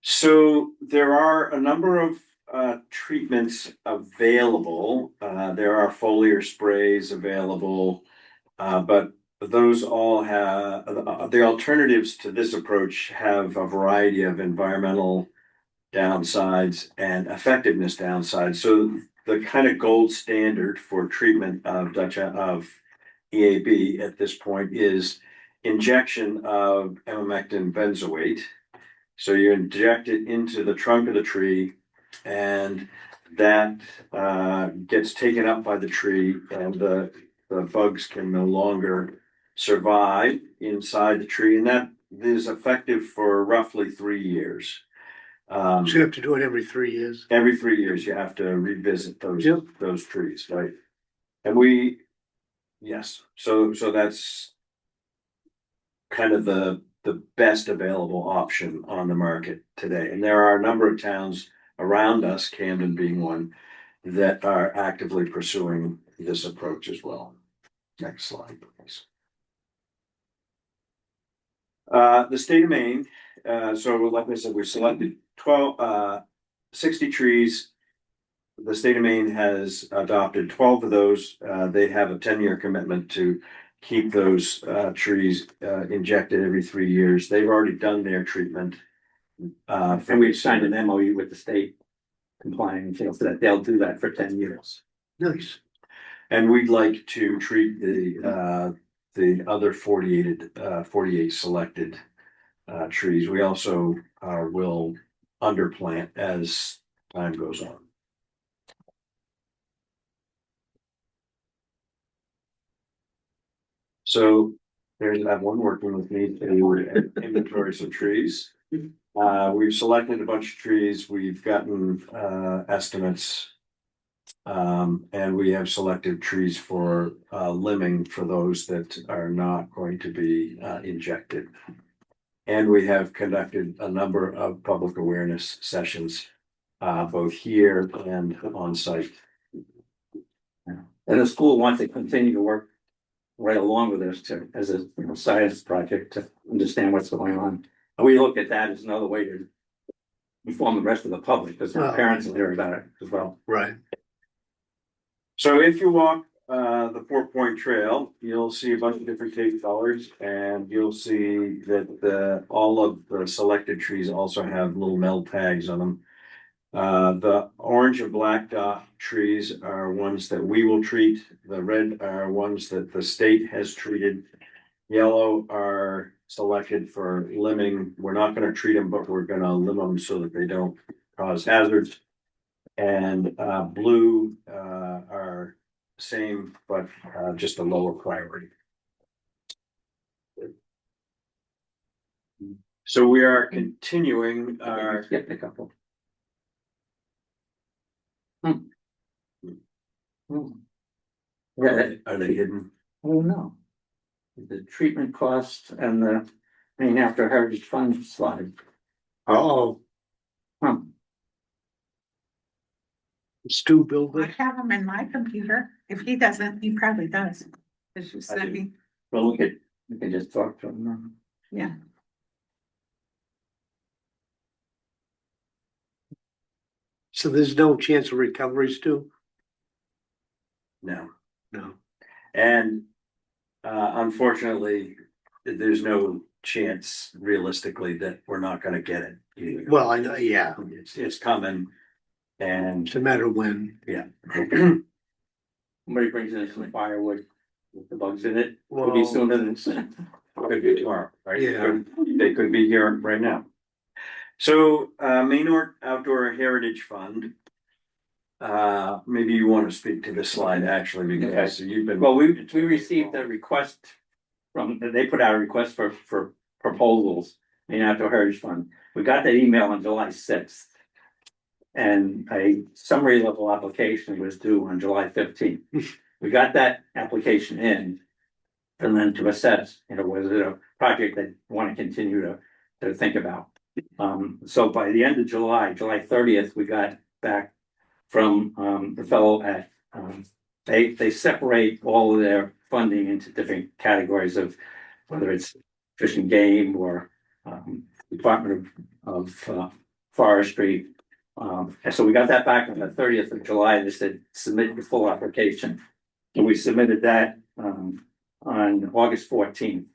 So there are a number of treatments available. There are foliar sprays available, but those all have the alternatives to this approach have a variety of environmental downsides and effectiveness downsides. So the kind of gold standard for treatment of EAB at this point is injection of emamectin benzoate. So you inject it into the trunk of the tree, and that gets taken up by the tree, and the bugs can no longer survive inside the tree, and that is effective for roughly 3 years. So you have to do it every 3 years. Every 3 years, you have to revisit Yep. those trees, right? And yes, so that's kind of the best available option on the market today. And there are a number of towns around us, Camden being one, that are actively pursuing this approach as well. Next slide, please. The state of Maine, so like I said, we selected 60 trees. The state of Maine has adopted 12 of those. They have a 10-year commitment to keep those trees injected every 3 years. They've already done their treatment. And we've signed an MOU with the state complying, so that they'll do that for 10 years. Nice. And we'd like to treat the other 48 selected trees. We also will underplant as time goes on. So I have one working with me to inventory some trees. We've selected a bunch of trees. We've gotten estimates. And we have selected trees for limbing for those that are not going to be injected. And we have conducted a number of public awareness sessions, both here and on site. And the school wants to continue to work right along with us as a science project to understand what's going on. And we look at that as another way to inform the rest of the public, because our parents will hear about it as well. Right. So if you walk the 4-Point Trail, you'll see a bunch of different tape colors, and you'll see that all of the selected trees also have little metal tags on them. The orange and black dot trees are ones that we will treat. The red are ones that the state has treated. Yellow are selected for limbing. We're not going to treat them, but we're going to limb them so that they don't cause hazards. And blue are same, but just a lower priority. So we are continuing our. Skip a couple. Yeah, Are they hidden? I don't know. The treatment costs and the Maine After Heritage Fund slide. Oh, Huh. Stu built I it. have them in my computer. If he doesn't, he probably does. Cause you sent me, Well, we can just talk to them. yeah. So there's no chance of recovery, Stu? No. No. And unfortunately, there's no chance realistically that we're not gonna get it. either. Well, I know, yeah, It's coming and it's a matter of when. Somebody brings in some firewood with the bugs in it, will be Well, sooner than. could be tomorrow, right? Yeah. They could be here right now. So, Maine Outdoor Heritage Fund. Maybe you want to speak to this slide actually, because you've been. Well, we received a request from, they put out a request for proposals in Outdoor Heritage Fund. We got that email on July 6th. And a summary level application was due on July 15th. We got that application in. And then to assess, was it a project that we want to continue to think about? So by the end of July 30th, we got back from the fellow at, they separate all of their funding into different categories of whether it's fish and game or Department of Forestry. And so we got that back on the 30th of July. They said submit your full application, and we submitted that on August 14th.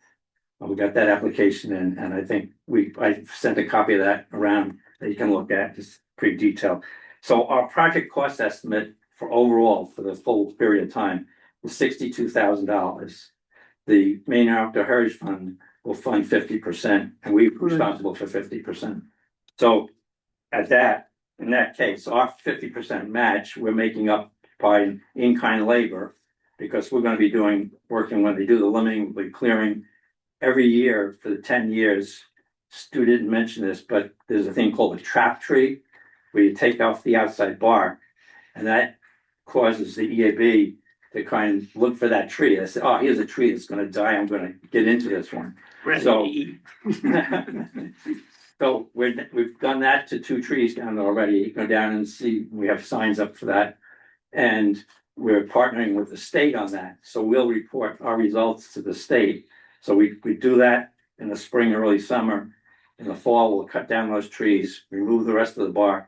We got that application in, and I think I sent a copy of that around that you can look at, just pretty detailed. So our project cost estimate for overall for the full period of time was $62,000. The Maine Outdoor Heritage Fund will fund 50%, and we're responsible for 50%. So in that case, our 50% match, we're making up by in-kind labor, because we're gonna be working when they do the limbing, we're clearing every year for the 10 years. Stu didn't mention this, but there's a thing called a trap tree, where you take off the outside bark, and that causes the EAB to kind of look for that tree. They say, oh, here's a tree that's gonna die, I'm gonna get into this one. So, so we've done that to 2 trees down there already. You go down and see, we have signs up for that. And we're partnering with the state on that. So we'll report our results to the state. So we do that in the spring, early summer. In the fall, we'll cut down those trees, remove the rest of the bark,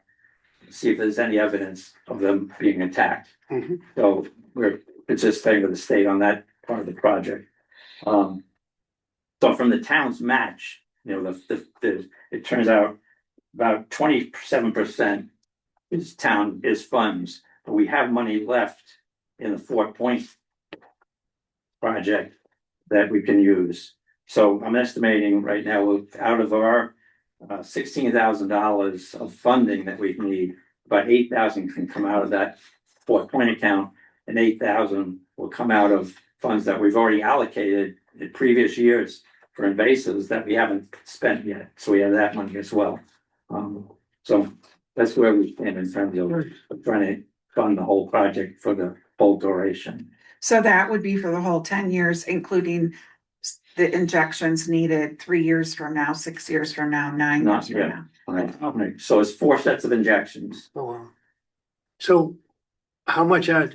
see if there's any evidence of them being attacked. Mhm. So we're participating with the state on that part of the project. So from the town's match, it turns out about 27% is funds, but we have money left in the Fort Point project that we can use. So I'm estimating right now, out of our $16,000 of funding that we need, about 8,000 can come out of that Fort Point account, and 8,000 will come out of funds that we've already allocated in previous years for invasives that we haven't spent yet. So we have that money as well. So that's where we stand in terms of trying to fund the whole project for the full duration. So that would be for the whole 10 years, including the injections needed 3 years from now, 6 years from now, 9 Not years from yet. now. Right. So it's 4 sets of injections. Oh, wow. So how much are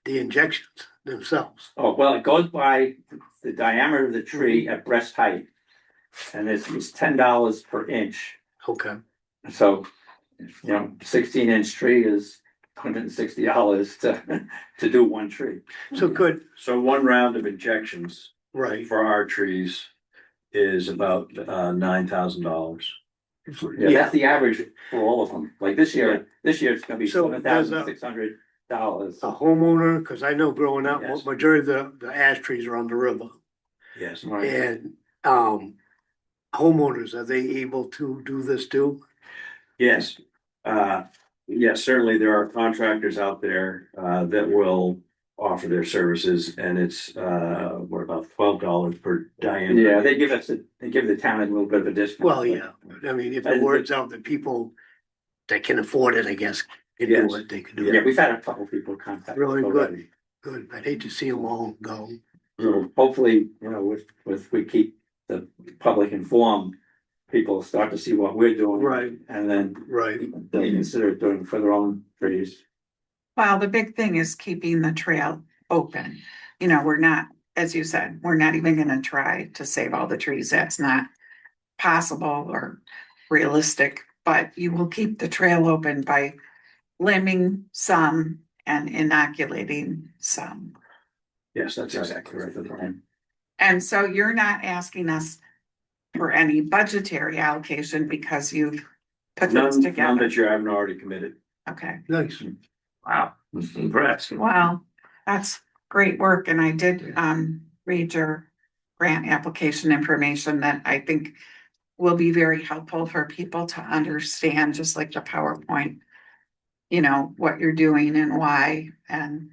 the injections themselves? Oh, well, it goes by the diameter of the tree at breast height. And it's $10 per inch. Okay. So, 16-inch tree is $160 to do one tree. So good, So one round of injections right. for our trees is about $9,000. Yeah, that's the average for all of them. Like this year it's gonna be So does, $7,600. A homeowner, because I know growing up, Yes. majority of the ash trees are on the river. Yes. Right. And homeowners, are they able to do this too? Yes. Yes, certainly there are contractors out there that will offer their services, and it's what, about $12 per diameter. Yeah, they give the town a little bit of a discount. Well, yeah, I mean, if the word's out that people that can afford it, I guess, can do Yes. it, they can do Yeah, it. we've had a couple people contact. Really us good. already. Good, I'd hate to see them all go. So hopefully, with we keep the public informed, people start to see what we're doing. Right. And then Right. they consider doing for their own trees. Well, the big thing is keeping the trail open. We're not, as you said, we're not even gonna try to save all the trees. That's not possible or realistic, but you will keep the trail open by limbing some and inoculating some. Yes, that's exactly right. That's the plan. And so you're not asking us for any budgetary allocation because you've put this None together. that you haven't already committed. Okay, Nice. Wow, impressed. wow, that's great work, and I did read your grant application information that I think will be very helpful for people to understand, just like the PowerPoint, you know, what you're doing and why, and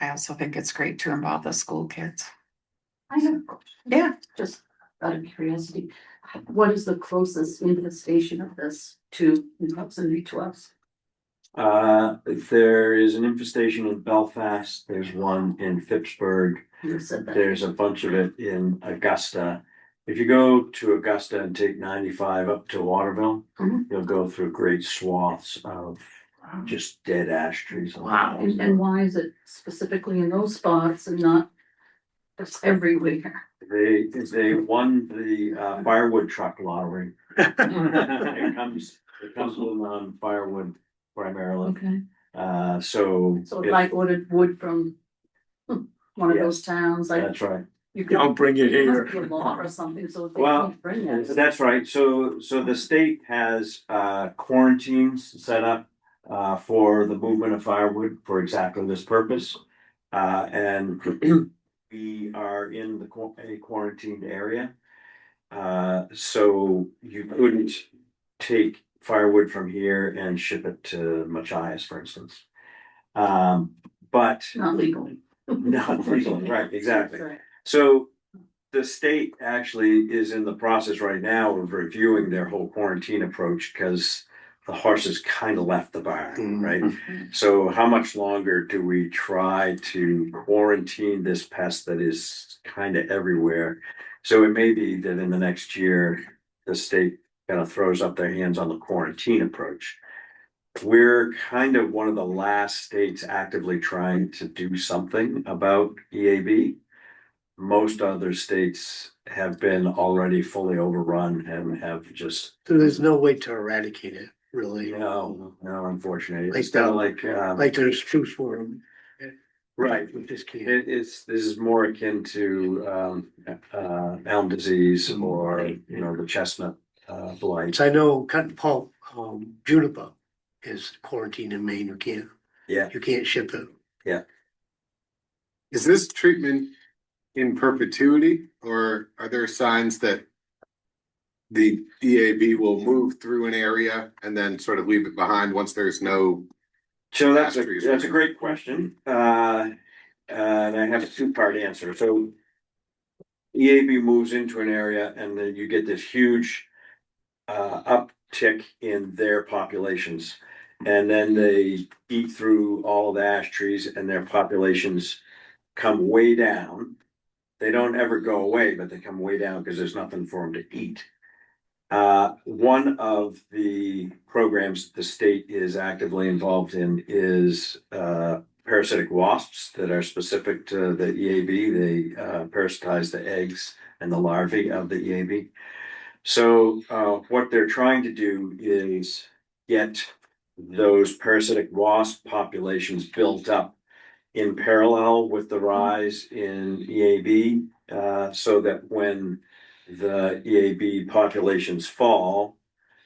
I also think it's great to involve the school kids. I have a question. Yeah. Just out of curiosity, what is the closest infestation of this to New proximity to us? There is an infestation in Belfast, there's one in Phippsburg, You said that. there's a bunch of it in Augusta. If you go to Augusta and take 95 up to Waterville, Mhm. you'll go through great swaths of just dead ash trees. Wow. And why is it specifically in those spots and not just everywhere? They won the firewood truck lottery. It comes with firewood primarily, Okay, so. so like ordered wood from one of those towns, like That's right. you could. Don't bring it There here. must be a law or something, so if they Well, can't bring it. that's right. So the state has quarantines set up for the movement of firewood for exactly this purpose. And we are in a quarantined area. So you couldn't take firewood from here and ship it to Machias, for instance. But Not legally. not legally, right, exactly. Right. So the state actually is in the process right now of reviewing their whole quarantine approach because the horses kind of left the barn, right? So how much longer do we try to quarantine this pest that is kind of everywhere? So it may be that in the next year, the state kind of throws up their hands on the quarantine approach. We're kind of one of the last states actively trying to do something about EAB. Most other states have been already fully overrun and have just, So there's no way to eradicate it, really. no, unfortunately. Like It's kind of that. like, Like there's truth for them. right. We just can't. This is more akin to elm disease or, you know, the chestnut blight. So I know cotton pulp, juniper is quarantined in Maine. Yeah, You can't ship it. Is this treatment in perpetuity, or are there signs that the EAB will move through an area and then sort of leave it behind once there's no? so that's a great question. And I have a two-part answer. So EAB moves into an area and then you get this huge uptick in their populations. And then they eat through all the ash trees and their populations come way down. They don't ever go away, but they come way down because there's nothing for them to eat. One of the programs the state is actively involved in is parasitic wasps that are specific to the EAB. They parasitize the eggs and the larvae of the EAB. So what they're trying to do is get those parasitic wasp populations built up in parallel with the rise in EAB, so that when the EAB populations fall,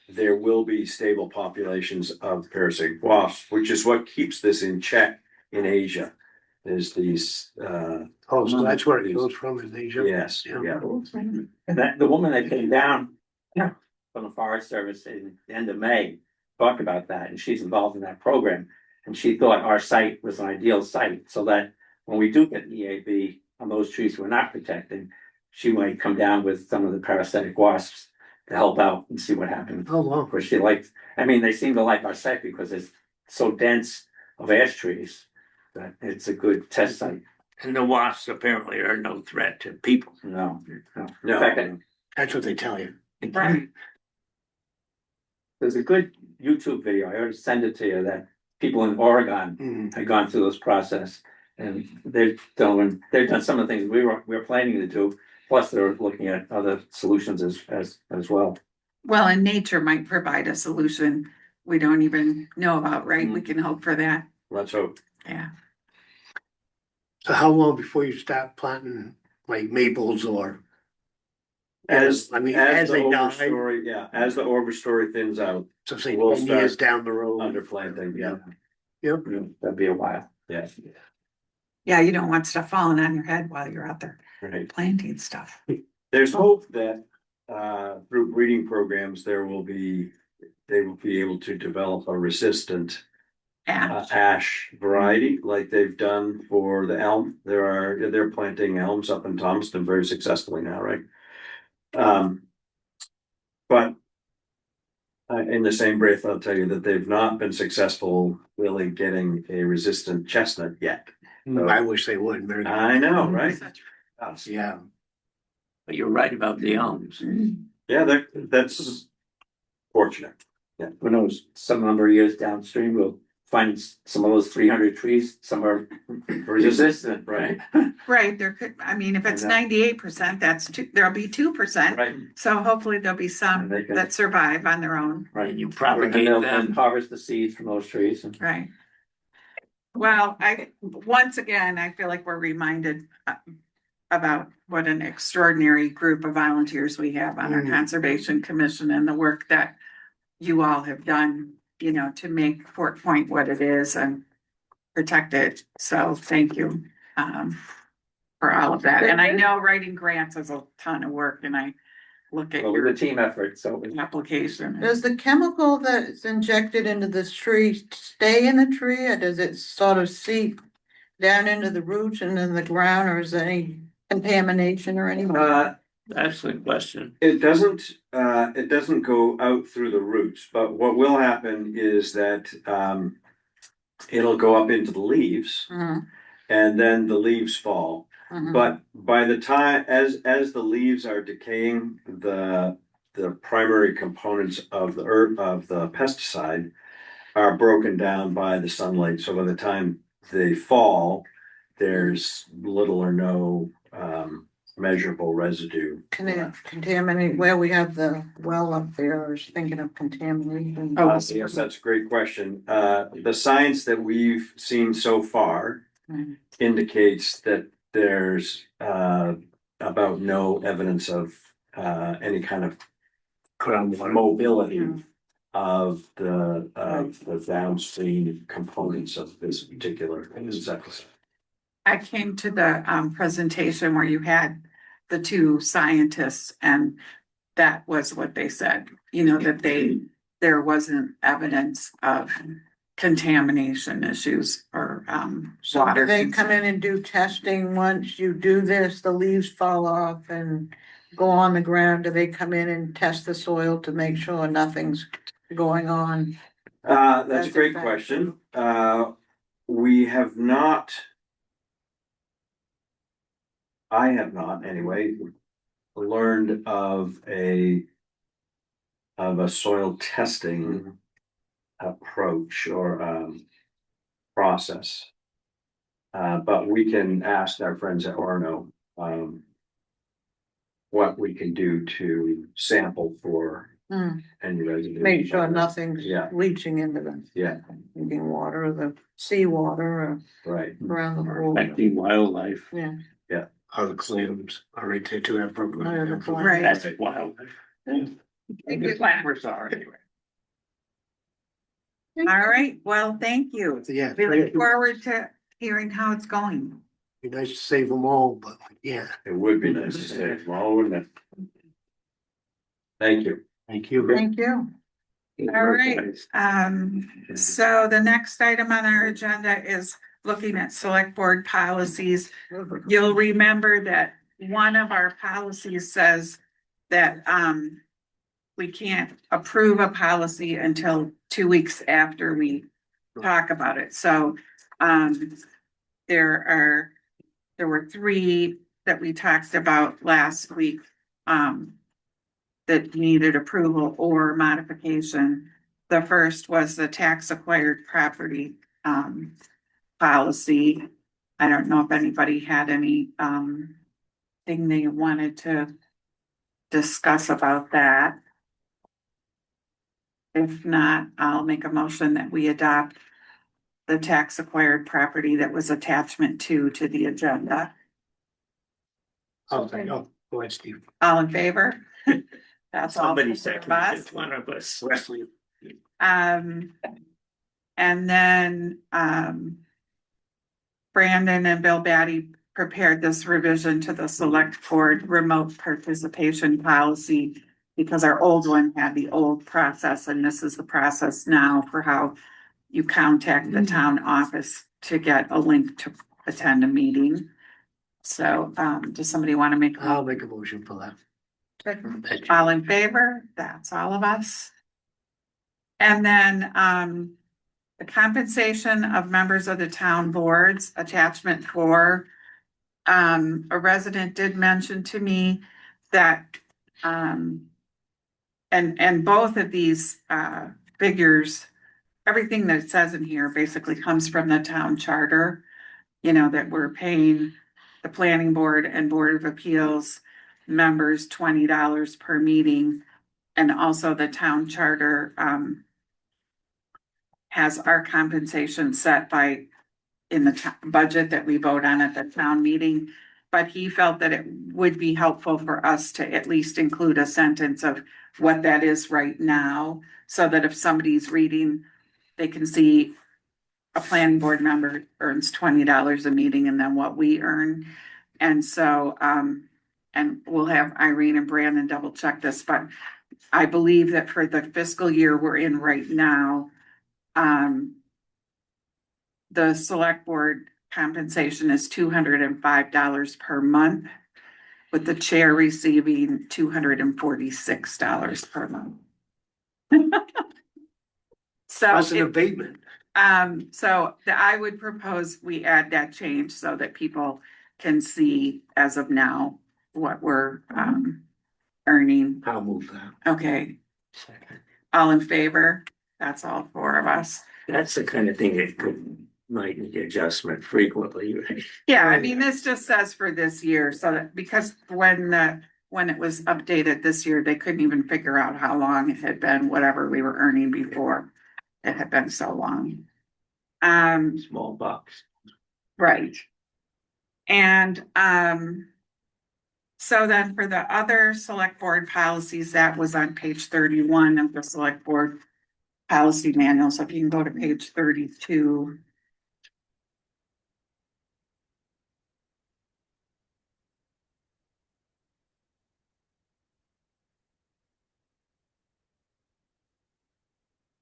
there will be stable populations of parasitic wasps, which is what keeps this in check in Asia. There's these, Oh, so that's where it goes from, is Asia? yes, yeah. And that, the woman that came down from the Forest Service in the end of May talked about that, and she's involved in that program. And she thought our site was an ideal site, so that when we do get EAB on those trees we're not protecting, she might come down with some of the parasitic wasps to help out and see what happens. Oh, wow. Of course, she liked, I mean, they seem to like our site because it's so dense of ash trees that it's a good test site. And the wasps apparently are no threat to people. No. No. In fact, That's what they tell you. Right. there's a good YouTube video, I already sent it to you, that people in Oregon Mhm. had gone through this process. And they've done some of the things we were planning to do, plus they're looking at other solutions as well. Well, and nature might provide a solution we don't even know about, right? We can hope for that. Let's hope. Yeah. So how long before you start planting like maples or. As, I mean, as as the they die. overstory, yeah, as the overstory thins out, So say We'll 10 years start down the road. underplanting, yeah, Yep. That'd be a while. yeah, Yeah, you don't want stuff falling on your head while you're out there right. planting stuff. There's hope that, through breeding programs, they will be able to develop a resistant And ash variety like they've done for the elm. They're planting elms up in Thomaston very successfully now, right? But in the same breath, I'll tell you that they've not been successful really getting a resistant chestnut yet. I wish they would. Mary. I know, right? Yeah. But you're right about the elms. Yeah, that's fortunate. Who knows, some number of years downstream, we'll find some of those 300 trees, some are resistant, right? right, there could, I mean, if it's I know. 98%, that's two, there'll be 2%. Right. So hopefully there'll be some And they can- that survive on their own. Right. And you And propagate they'll them. harvest the seeds from those trees and. Right. Well, once again, I feel like we're reminded about what an extraordinary group of volunteers we have on our Conservation Commission and the work that you all have done, you know, to make Fort Point what it is and protect it. So thank you, for all of that. And I know writing grants is a ton of work and I look at Well, your we're a team effort, so. application. Does the chemical that's injected into this tree stay in the tree, or does it sort of seep down into the roots and in the ground, or is there any contamination or anything? Excellent question. It doesn't go out through the roots, but what will happen is that, it'll go up into the leaves Mhm, and then the leaves fall. mhm. But by the time, as the leaves are decaying, the primary components of the herb, of the pesticide are broken down by the sunlight. So by the time they fall, there's little or no measurable residue. Can it contaminate where we have the well up there? I was thinking of contamination. Yes, that's a great question. The science that we've seen so far Mhm. indicates that there's about no evidence of any kind of mobility of the downstream components of this particular insecticide. I came to the presentation where you had the two scientists and that was what they said, you know, that there wasn't evidence of contamination issues or So water. do they come in and do testing once you do this, the leaves fall off and go on the ground? Do they come in and test the soil to make sure nothing's going on? That's a That's great exactly. question. We have not. I have not anyway, learned of a soil testing approach or process. But we can ask our friends at Orno what we can do to sample for Hmm. any residue. Make sure nothing's Yeah. leaching into the Yeah, drinking water or the seawater or right. around the pool. Affecting wildlife. Yeah. Other clams are right there too. Have programs. Right. That's wildlife. Thank you. Clammers are anyway. All right, well, thank you. Yeah. We look forward to hearing how it's going. Be nice to save them all, but yeah. It would be nice to say, well, wouldn't it? Thank you. Thank you. Thank you. All right, so the next item on our agenda is looking at select board policies. You'll remember that one of our policies says that we can't approve a policy until 2 weeks after we talk about it. So there were 3 that we talked about last week that needed approval or modification. The first was the tax acquired property policy. I don't know if anybody had any thing they wanted to discuss about that. If not, I'll make a motion that we adopt the tax acquired property that was attachment 2 to the agenda. Okay, oh, go ahead, Steve. All in favor? That's all. Somebody four of seconded us. it, one of us. Wesley. And then, Brandon and Bill Batty prepared this revision to the select board remote participation policy. Because our old one had the old process, and this is the process now for how you contact the town office to get a link to attend a meeting. So, does somebody want to make? I'll make a motion for that. All in favor? That's all of us. And then, the compensation of members of the town boards, attachment 4. A resident did mention to me that, and both of these, figures, everything that it says in here basically comes from the town charter. You know, that we're paying the planning board and board of appeals members $20 per meeting. And also the town charter, has our compensation set by in the budget that we vote on at the town meeting. But he felt that it would be helpful for us to at least include a sentence of what that is right now, so that if somebody's reading, they can see a planning board member earns $20 a meeting and then what we earn. And so, and we'll have Irene and Brandon double check this, but I believe that for the fiscal year we're in right now, the select board compensation is $205 per month, with the chair receiving $246 per month. So, That's an abatement. I would propose we add that change so that people can see as of now what we're, earning. I'll move that. Okay, all in favor? That's all 4 of us. That's the kind of thing that might need adjustment frequently, right? Yeah, I mean, this just says for this year, so that, because when it was updated this year, they couldn't even figure out how long it had been, whatever we were earning before. It had been so long. Small box. Right. And, so then for the other select board policies, that was on page 31 of the select board policy manual. So if you can go to page 32.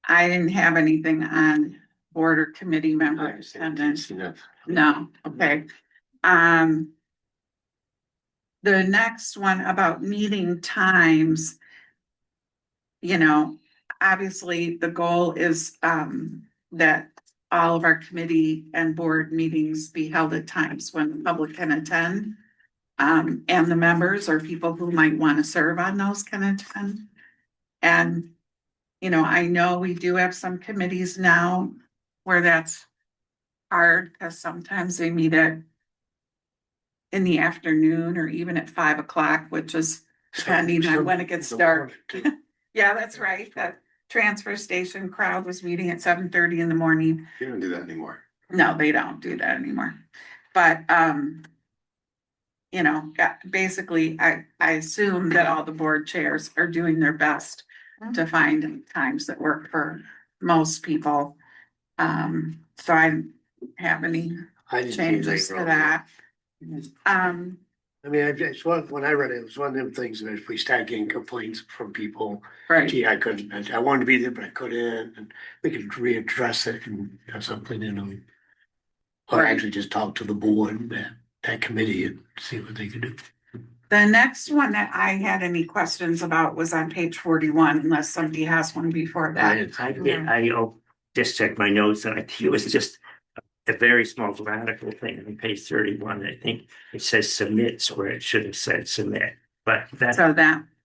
I didn't have anything on board or committee member attendance. No, okay. The next one about meeting times. You know, obviously the goal is, that all of our committee and board meetings be held at times when the public can attend. And the members or people who might want to serve on those can attend. And, you know, I know we do have some committees now where that's hard, because sometimes they meet in the afternoon or even at 5 o'clock, which is depending on when it gets dark. Yeah, that's right. The transfer station crowd was meeting at 7:30 in the morning. You don't do that anymore. No, they don't do that anymore. But, you know, basically, I assume that all the board chairs are doing their best to find times that work for most people. So I didn't have any changes to that. I mean, it's one, when I read it, it was one of them things that if we start getting complaints from people, Right, gee, I couldn't, I wanted to be there, but I couldn't, and we could readdress it and have something, you know. Or Right. actually just talk to the board, that committee, and see what they could do. the next one that I had any questions about was on page 41, unless somebody has one before that. I'll just check my notes, and I think it was just a very small grammatical thing on page 31. I think it says submits where it should have said submit, but that, So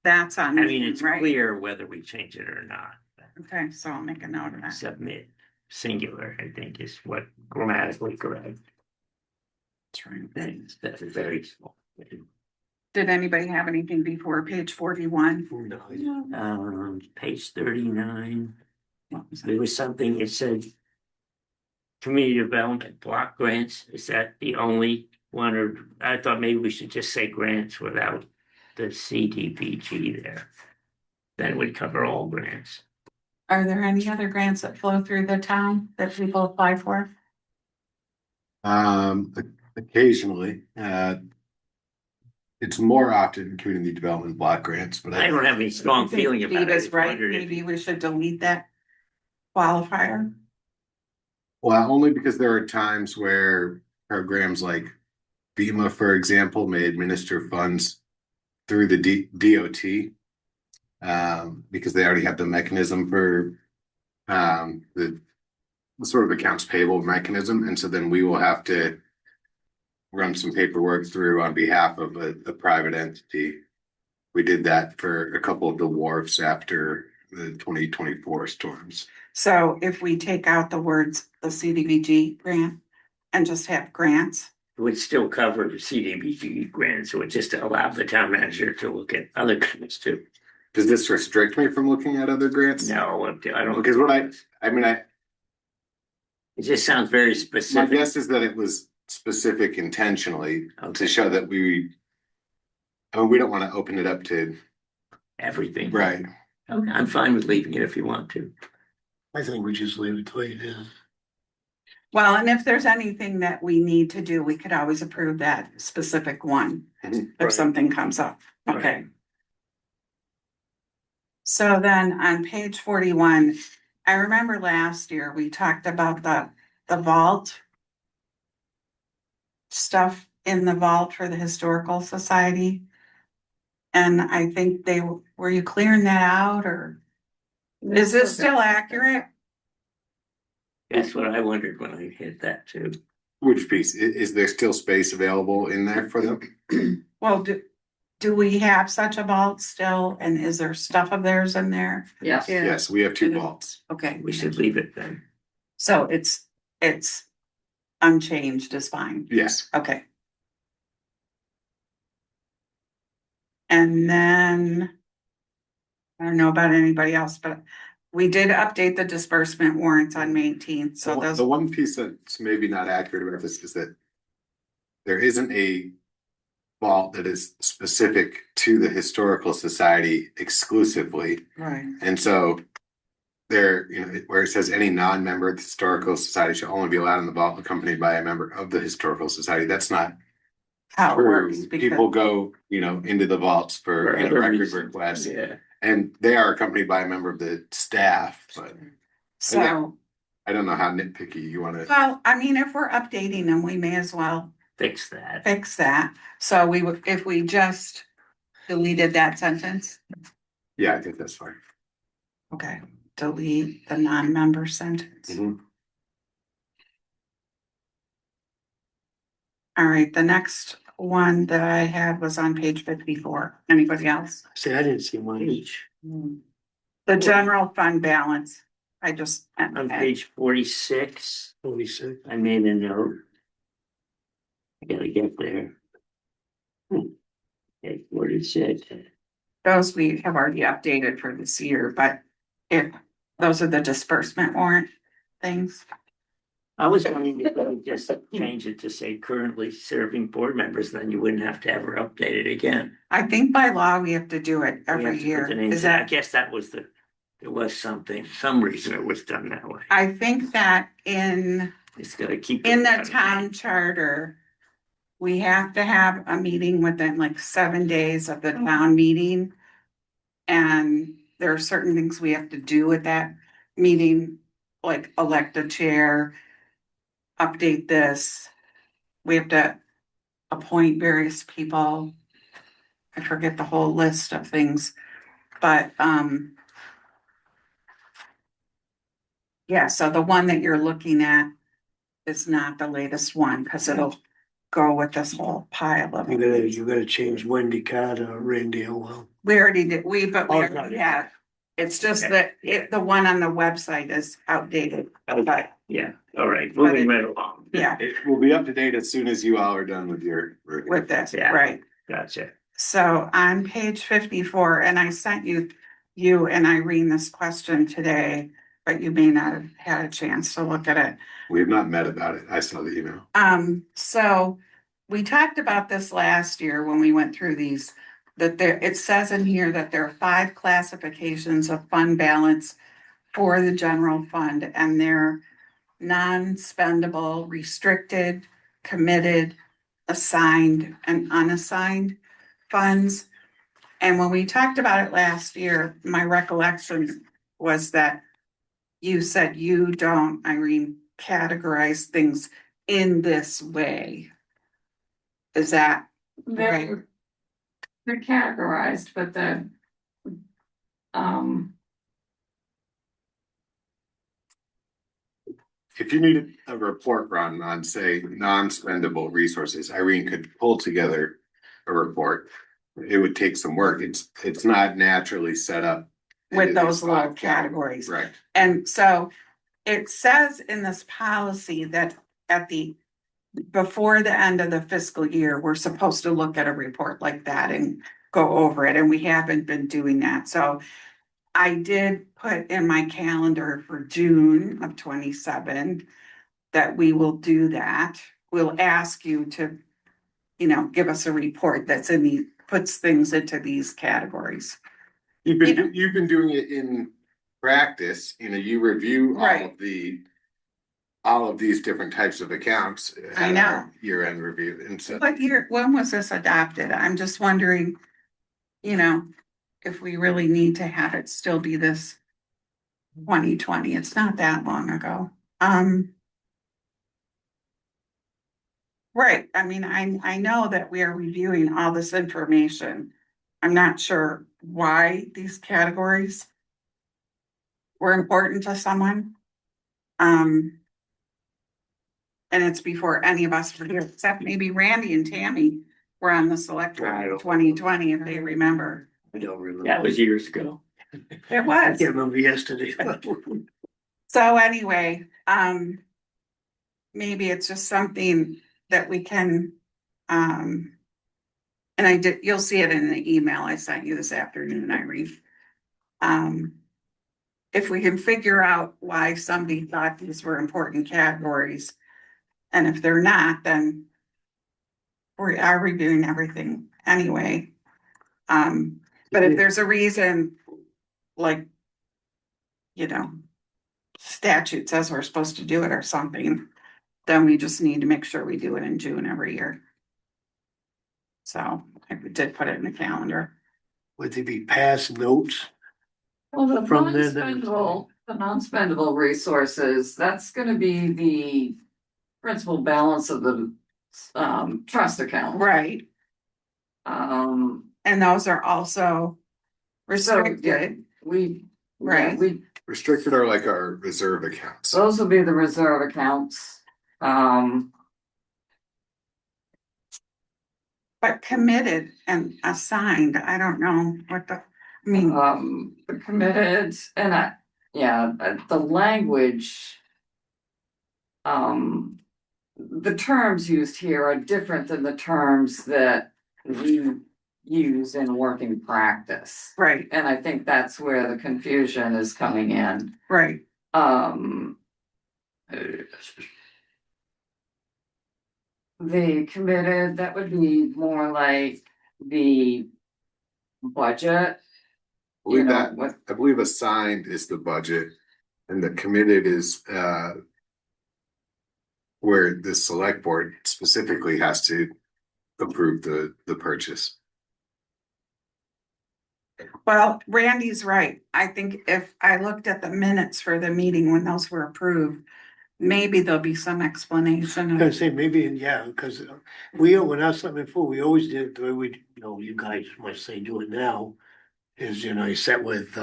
that's on. I mean, it's right? clear whether we change it or not. Okay, so I'll make a note of that. Submit, singular, I think is what grammatically correct. That's very small. Did anybody have anything before page 41? No, Page 39, What was that? there was something, it said community development block grants, is that the only wondered, I thought maybe we should just say grants without the CDBG there. Then we'd cover all grants. Are there any other grants that flow through the town that people apply for? Occasionally, it's more often community development block grants, but I don't have any strong I think feeling about Steve it. is right, Wondered if- maybe we should delete that qualifier. well, only because there are times where programs like FEMA, for example, may administer funds through the DOT. Because they already have the mechanism for the sort of accounts payable mechanism, and so then we will have to run some paperwork through on behalf of a private entity. We did that for a couple of the wharfs after the 2024 storms. So if we take out the words, the CDBG grant, and just have grants, It would still cover the CDBG grants, so it just allow the town manager to look at other grants too. Does this restrict me from looking at other grants? No, I don't. Because I mean, It just sounds very my specific. guess is that it was specific intentionally to show that we don't want to open it up to, Everything. right? Okay, I'm fine with leaving it if you want to. I think we just leave it the way it is. well, and if there's anything that we need to do, we could always approve that specific one if Right. something comes up. Okay. Right. So then on page 41, I remember last year we talked about the vault stuff in the vault for the Historical Society. And I think were you clearing that out, or is this still accurate? That's what I wondered when I hit that too. Which piece? Is there still space available in there for them? Well, do we have such a vault still, and is there stuff of theirs in there? Yes. Yeah. Yes, we have two vaults. Okay, We should leave it then. so it's unchanged is fine, Yes. okay. And then, I don't know about anybody else, but we did update the disbursement warrants on May 18th, so those. The one piece that's maybe not accurate about this is that there isn't a vault that is specific to the Historical Society exclusively. Right. And so there, where it says any non-member of the Historical Society shall only be allowed in the vault accompanied by a member of the Historical Society. That's not How it true. works. People go, into the vaults for For other record reasons. requests. Yeah. And they are accompanied by a member of the staff, but So, I don't know how nitpicky you want to. well, I mean, if we're updating them, we may as well Fix that. fix that. So if we just deleted that sentence, Yeah, I think that's fine. okay, delete the non-member sentence. Mhm. All right, the next one that I had was on page 54. Anybody else? See, I didn't see one. Page, The general fund balance, I just. on page 46, 46. I made a note. I gotta get there. Okay, 46. Those we have already updated for this year, but if those are the disbursement warrant things. I was wondering if we just change it to say currently serving board members, then you wouldn't have to ever update it again. I think by law, we have to do it We have every to year. put the names Is in. I that, guess that was there was some reason it was done that way. I think that in It's gotta keep. the town charter, we have to have a meeting within like 7 days of the town meeting. And there are certain things we have to do at that meeting, like elect a chair, update this. We have to appoint various people. I forget the whole list of things, but, yeah, so the one that you're looking at is not the latest one, because it'll go with this whole pile of. You gotta change Wendy Carter or Randy Elwell. We already did, but we Oh, already got it. have. It's just that the one on the website is outdated, but Yeah, all right, But moving it- right along. yeah, It will be up to date as soon as you all are done with your. with this, Yeah. right? Gotcha. So on page 54, and I sent you and Irene this question today, but you may not have had a chance to look at it. We have not met about it. I saw the email. So we talked about this last year when we went through these, that there, it says in here that there are 5 classifications of fund balance for the general fund, and they're non-spendable, restricted, committed, assigned, and unassigned funds. And when we talked about it last year, my recollection was that you said you don't, Irene, categorize things in this way. Is that right? They're categorized, but um, If you needed a report run on, say, non-spendable resources, Irene could pull together a report. It would take some work. It's not naturally set up. With into those these little 5 categories. Right. And so it says in this policy that at the, before the end of the fiscal year, we're supposed to look at a report like that and go over it, and we haven't been doing that. So I did put in my calendar for June of 27 that we will do that. We'll ask you to, give us a report that's in the, puts things into these categories. You've You know. been, you've been doing it in practice, you review Right. all of these different types of accounts. I at know. our Year-end review, and so. What year, when was this adopted? I'm just wondering, if we really need to have it still be this 2020. It's not that long ago. Right, I mean, I know that we are reviewing all this information. I'm not sure why these categories were important to someone. And it's before any of us were here, except maybe Randy and Tammy were on the select board in 2020, if they remember. I don't remember. That was years ago. It I was. can't remember yesterday. So anyway, maybe it's just something that we can, and you'll see it in the email I sent you this afternoon, Irene. If we can figure out why somebody thought these were important categories, and if they're not, then we are reviewing everything anyway. But if there's a reason, like, statute says we're supposed to do it or something, then we just need to make sure we do it in June every year. So I did put it in the calendar. Would they be past notes? well, the From the- non-spendable resources, that's gonna be the principal balance of the trust account. Right, Um, and those are also so, yeah, restricted, right, right? Restricted are like our reserve accounts. those will be the reserve accounts. But committed and assigned, I don't know what the, I mean, Committed, and the language. The terms used here are different than the terms that we use in working practice. right, And I think that's where the confusion is coming in. right, The committed, that would be more like the budget. Believe know, that, what- I believe assigned is the budget, and the committed is, where the select board specifically has to approve the purchase. well, Randy's right. I think if I looked at the minutes for the meeting when those were approved, maybe there'll be some explanation. I was gonna say, maybe, yeah, because when I was something before, we always did, the way we, you guys might say do it now. Is, you sat with,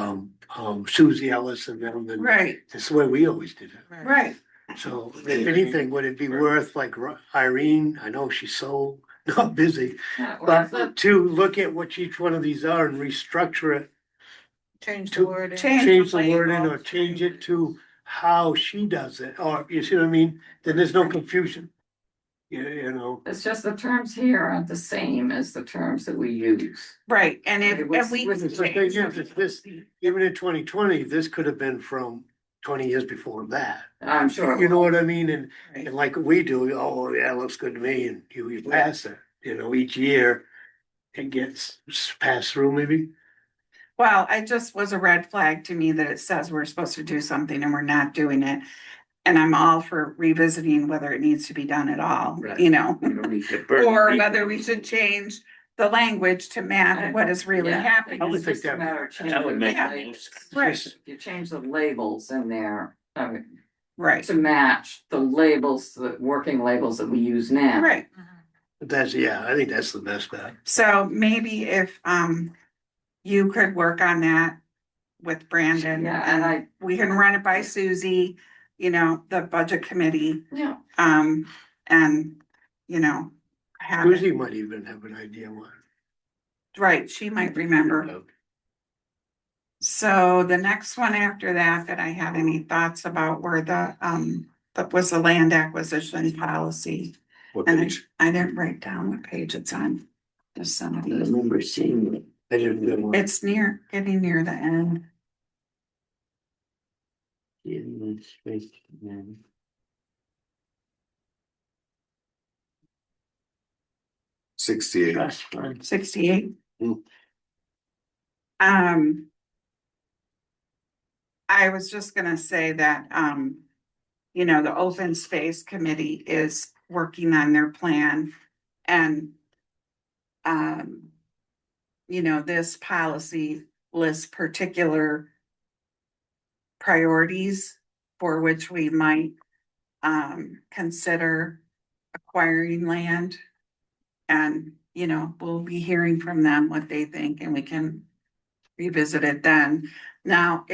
Susie Ellis and them, and Right, that's the way we always did it. right, So if anything, would it be worth, like Irene, I know she's so not busy, but to look at what each one of these are and restructure it. change the wording. Change the wording or change it to how she does it, or you see what I mean? Then there's no confusion. You know, It's just the terms here aren't the same as the terms that we use. Right, and if, It was- and we. was it's like, yeah, this, even in 2020, this could have been from 20 years before that. I'm sure. You know what I mean? And like we do, oh, yeah, it looks good to me, and you pass it, each year it gets passed through maybe. Well, it just was a red flag to me that it says we're supposed to do something and we're not doing it. And I'm all for revisiting whether it needs to be done at all, Right. you know? You don't need to burn Or people. whether we should change the language to match what is really Yeah, happening. I would It's just think a that- matter of changing That would make the more labels. sense. Right, If you change the labels in there, right, to match the labels, the working labels that we use now. right. That's, I think that's the best bet. So maybe if, you could work on that with Brandon. Yeah, and we can run it by Susie, the budget committee, Yeah, and, have it. Susie might even have an idea what. Right, she might remember. So the next one after that I had any thoughts about were that was the land acquisition policy. What And page? I didn't write down what page it's on. Just some of I these. remember seeing it. I didn't do one. It's getting near the end. in this space, yeah. $68. Trust fund. 68. Hmm. I was just gonna say that, the open space committee is working on their plan and, this policy lists particular priorities for which we might, consider acquiring land. And, we'll be hearing from them what they think and we can revisit it then. Now,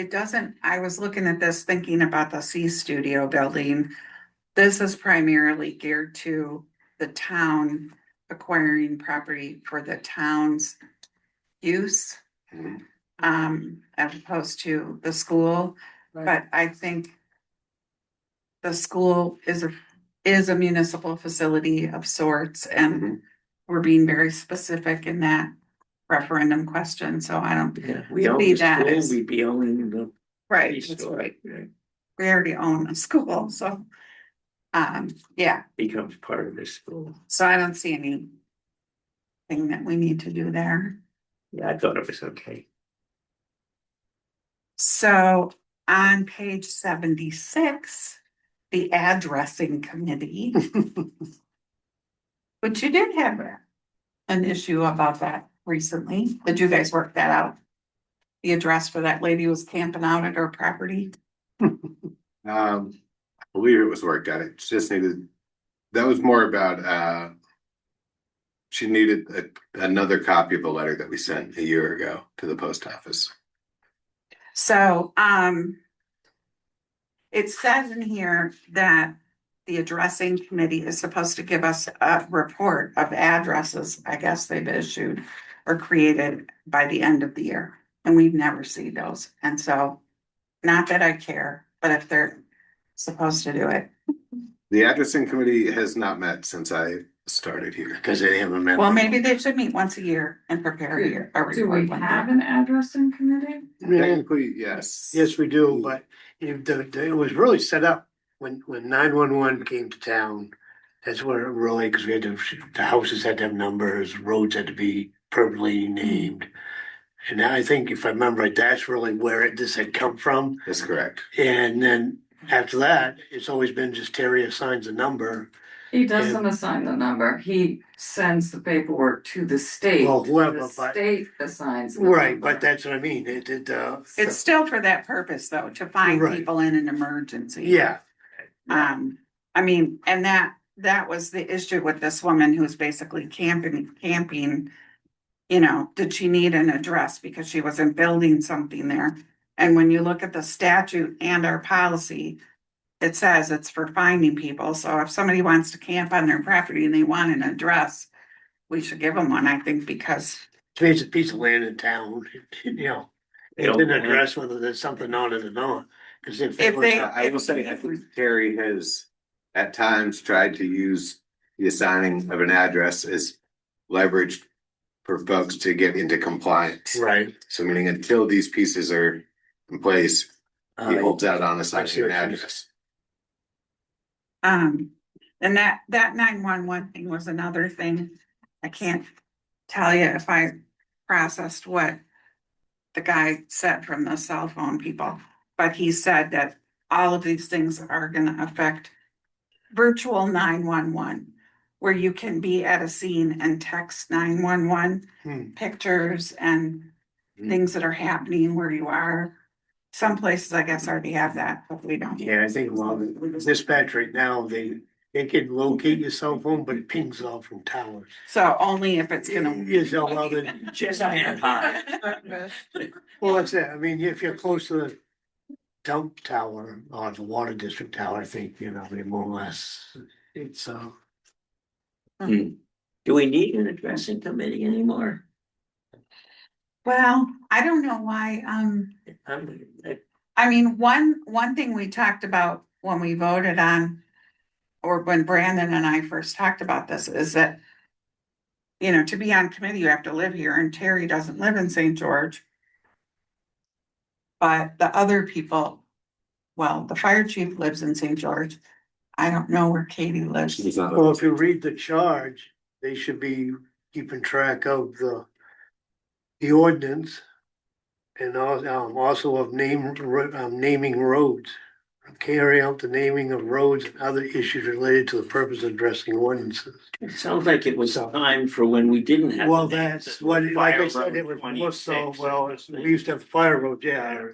I was looking at this thinking about the C Studio building. This is primarily geared to the town acquiring property for the town's use. Mhm. As opposed to the school, but I think the school is a municipal facility of sorts, and we're being very specific in that referendum question, so I don't. Yeah, we own See the that school, as- we'd be owning the. Right, that's right. We already own a school, so. Yeah, Becomes part of the school. so I don't see anything that we need to do there. Yeah, I thought it was okay. So on page 76, the addressing committee. But you did have an issue about that recently. Did you guys work that out? The address for that lady who was camping out at her property? I believe it was worked out. It just needed, that was more about, she needed another copy of the letter that we sent a year ago to the post office. So, it says in here that the addressing committee is supposed to give us a report of addresses, I guess they've issued or created by the end of the year. And we've never seen those. And so, not that I care, but if they're supposed to do it. The addressing committee has not met since I started here. Because they haven't met. Well, maybe they should meet once a year and prepare a do we report. have an addressing committee? Technically, yes. Yes, we do, but it was really set up when 911 came to town. That's where it really, because we had the houses had to have numbers, roads had to be permanently named. And I think if I remember right, that's really where this had come from. That's correct. And then after that, it's always been just Terry assigns a number. He doesn't assign the number, he sends the paperwork to the state. Well, whoever, The but- state assigns. the Right, number. but that's what I mean. It's still for that purpose though, to find Right. people in an emergency. Yeah, I mean, and that was the issue with this woman who's basically camping. Did she need an address because she wasn't building something there? And when you look at the statute and our policy, it says it's for finding people. So if somebody wants to camp on their property and they want an address, we should give them one, I think, because. to me, it's a piece of land in town, It's an address whether there's something on it or not. Because if If they- I will say, I think Terry has at times tried to use the assigning of an address as leverage for folks to get into compliance. Right, So meaning until these pieces are in place, He holds out on us I on see an what you're address. And that 911 thing was another thing. I can't tell you if I processed what the guy said from the cell phone people, but he said that all of these things are gonna affect virtual 911, where you can be at a scene and text 911 pictures and things that are happening where you are. Some places, I guess, already have that, but we don't. Yeah, I think, well, dispatch right now, they can locate your cell phone, but it pings off from towers. So only if it's gonna. Yeah, so, well, then, Just hand high. well, that's it. I mean, if you're close to the dump tower or the water district tower, I think, you know, they more or less, it's, Do we need an addressing committee anymore? Well, I don't know why, I mean, one thing we talked about when we voted on, or when Brandon and I first talked about this, is that, you know, to be on committee, you have to live here, and Terry doesn't live in St. George. But the other people, well, the fire chief lives in St. George. I don't know where Katie lives. He's not- well, if you read the charge, they should be keeping track of the ordinance. And also of naming roads. Carry out the naming of roads and other issues related to the purpose of addressing ordinances. It sounds like it was time for when we didn't have. Well, the names. that's what, like I Fire said, it Road was more so, 26. well, we used to have the fire road, yeah.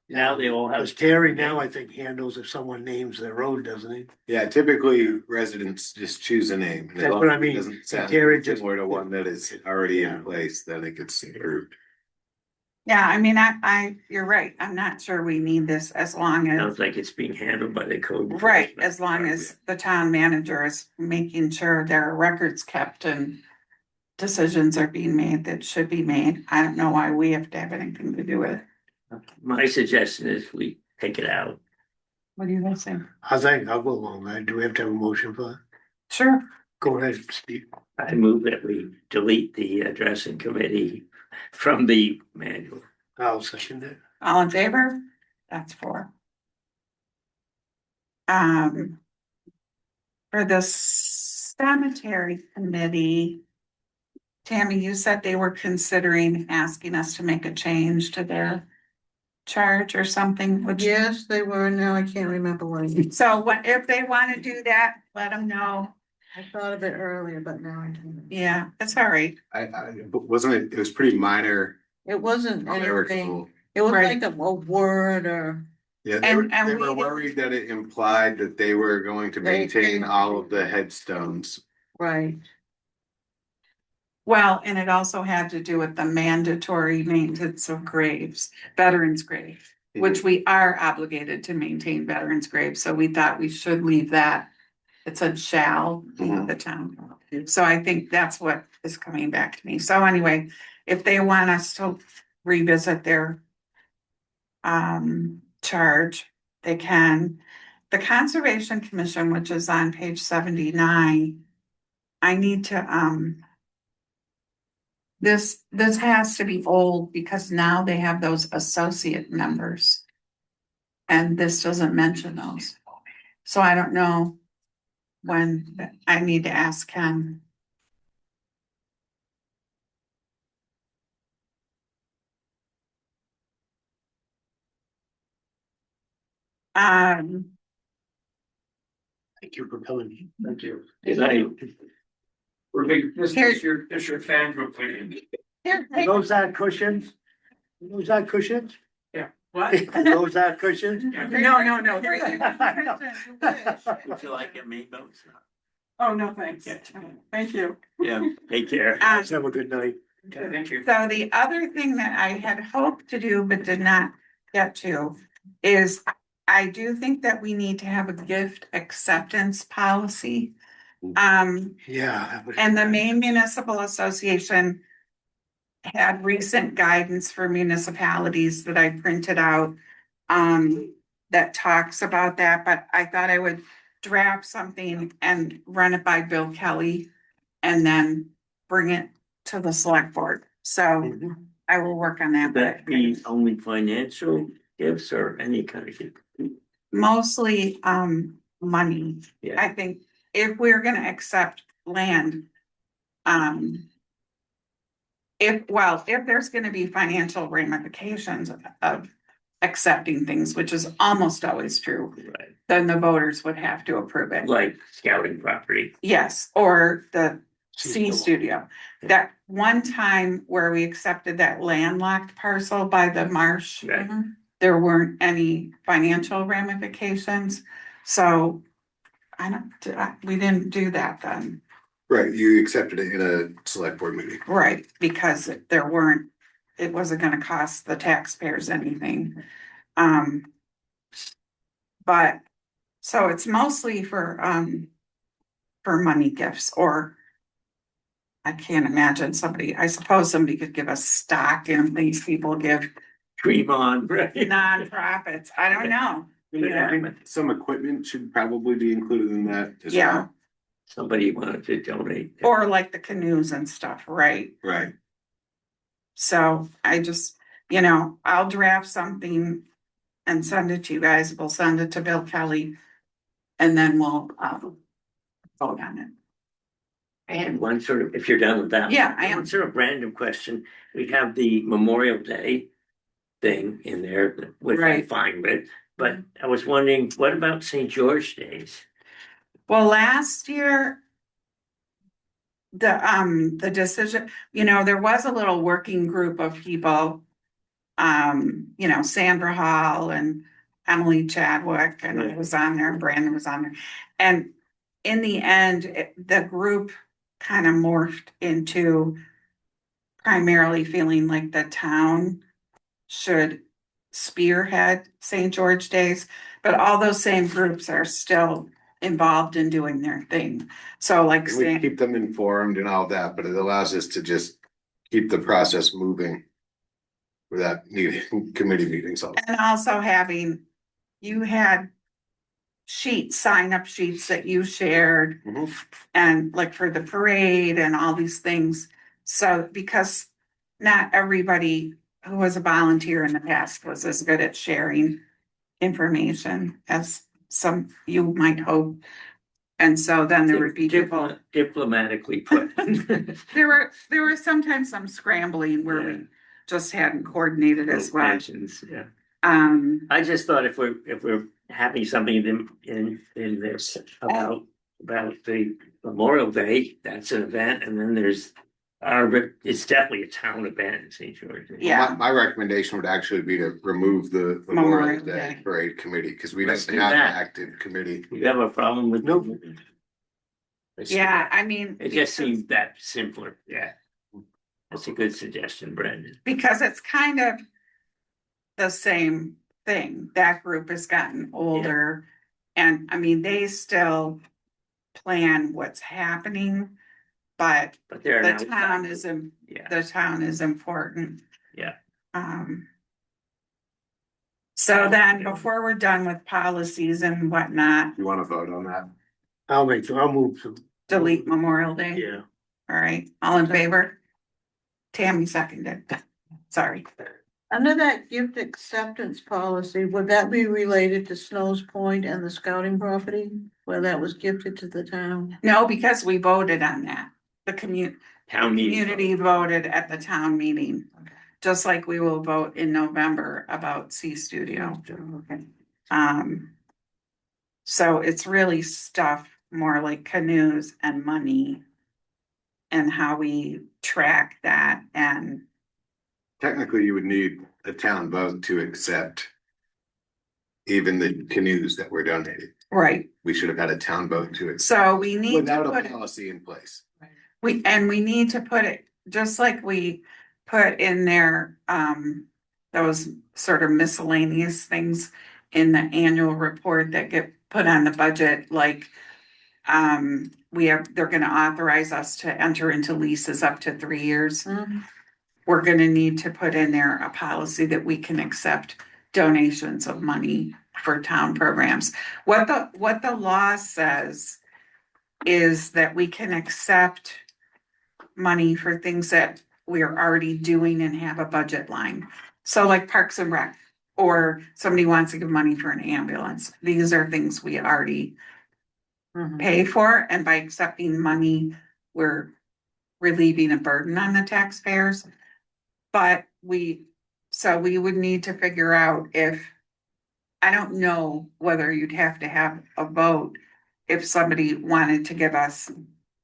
Now they all have. Because Terry now, I think, handles if someone names their road, doesn't he? Yeah, typically residents just choose a name. and as That's long what I as it mean. Doesn't sound Terry just- similar to one that is already Yeah. in place, then it gets approved. Yeah, I mean, you're right. I'm not sure we need this as long as, Sounds like it's being handled by the code. right, enforcement as long as department. the town manager is making sure there are records kept and decisions are being made that should be made. I don't know why we have to have anything to do with it. My suggestion is we take it out. What do you guys think? I think I'll go along with that. Do we have to have a motion for that? Sure. Go ahead, Steve. I move that we delete the addressing committee from the manual. I'll second it. All in favor? That's 4. For the cemetery committee, Tammy, you said they were considering asking us to make a change to their charge or something, which. Yes, they were. Now I can't remember what. So what, if they want to do that, let them know. I thought of it earlier, but now I can't. Yeah, it's all right. But wasn't it, it was pretty minor. It wasn't anything. Clerical. It was Right. like a word or. Yeah, And they we were didn't- worried that it implied that they were going to They maintain didn't- all of the headstones. Right. Well, and it also had to do with the mandatory maintenance of graves, veterans' graves, which we are obligated to maintain veterans' graves, so we thought we should leave that. It said shall, Mhm. the town. So I think that's what is coming back to me. So anyway, if they want us to revisit their charge, they can. The Conservation Commission, which is on page 79, I need to, this has to be old because now they have those associate members. And this doesn't mention those. So I don't know when I need to ask Ken. Thank you for coming. Thank you. Good night. We're big, this Here- is your fan group meeting. Here, Those are cushions? Those are cushions? What? Those are cushions? no. Would you like it made notes? Oh, no, thanks. Thank you. Yeah, take care. Have a good night. Thank you. So the other thing that I had hoped to do but did not get to is I do think that we need to have a gift acceptance policy. Yeah. And the Maine Municipal Association had recent guidance for municipalities that I printed out that talks about that, but I thought I would draft something and run it by Bill Kelly and then bring it to the select board. So Mhm. I will work on that. Would that be only financial gifts or any kind of gift? Mostly, money. Yeah, I think if we're gonna accept land, um. If there's gonna be financial ramifications of accepting things, which is almost always true, right, then the voters would have to approve it. like scouting property. Yes, or the C Studio. studio. That one time where we accepted that landlocked parcel by the marsh, Right. there weren't any financial ramifications. So we didn't do that then. Right, you accepted it in a select board meeting. Right, because it wasn't gonna cost the taxpayers anything. But, so it's mostly for money gifts, or I can't imagine I suppose somebody could give us stock and things people give Dream on, right? nonprofits, I don't know. I think some equipment should probably be included in that as Yeah, well. Somebody wanted to donate. or like the canoes and stuff, right? Right. So I just, I'll draft something and send it to you guys. We'll send it to Bill Kelly. And then we'll, vote on it. And one sort of, if you're done with that. Yeah, I am. One sort of random question. We have the Memorial Day thing in there, which I'm Right. fine with. But I was wondering, what about St. George Days? Well, last year. The decision, there was a little working group of people. Sandra Hall and Emily Chadwick, and I was on there, and Brandon was on there. And in the end, the group kind of morphed into primarily feeling like the town should spearhead St. George Days, but all those same groups are still involved in doing their thing. So like And we keep them informed and all that, but it allows us to just keep the process moving without needing committee meetings all. and also you had sign up sheets that you shared, Mhm. and like for the parade and all these things. So because not everybody who was a volunteer in the past was as good at sharing information as some you might hope. And so then there would be people, Diplomatically put. there were sometimes some scrambling where we just hadn't coordinated as well. Tensions, yeah. I just thought if we're having something in this about the Memorial Day, that's an event, and then there's it's definitely a town event in St. George. Yeah. My recommendation would actually be to remove the Memorial Day Parade Committee, because we Let's don't do have an that. active committee. You have a problem with? Nope. Yeah, I mean. It just seems that simpler, yeah. That's a good suggestion, Brandon. Because it's kind of the same thing. That group has gotten older. And I mean, they still plan what's happening, but they're the town is, yeah. the town is important. Yeah. So then before we're done with policies and whatnot, You want to vote on that? I'll move to. delete Memorial Day. Yeah. All right, all in favor? Tammy seconded. Sorry. Under that gift acceptance policy, would that be related to Snows Point and the scouting property where that was gifted to the town? No, because we voted on that. The Town meeting. community voted at the town meeting, just like we will vote in November about C Studio. So it's really stuff more like canoes and money and how we track that. And Technically, you would need a town vote to accept even the canoes that were donated. right, We should have had a town vote to accept so we need to without put a policy in place. we need to put it, just like we put in there, those sort of miscellaneous things in the annual report that get put on the budget, like, they're gonna authorize us to enter into leases up to 3 years. We're gonna need to put in there a policy that we can accept donations of money for town programs. What the law says is that we can accept money for things that we are already doing and have a budget line. So like Parks and Rec, or somebody wants to give money for an ambulance. These are things we already pay for, and by accepting money, we're relieving a burden on the taxpayers. But so we would need to figure out if, I don't know whether you'd have to have a vote if somebody wanted to give us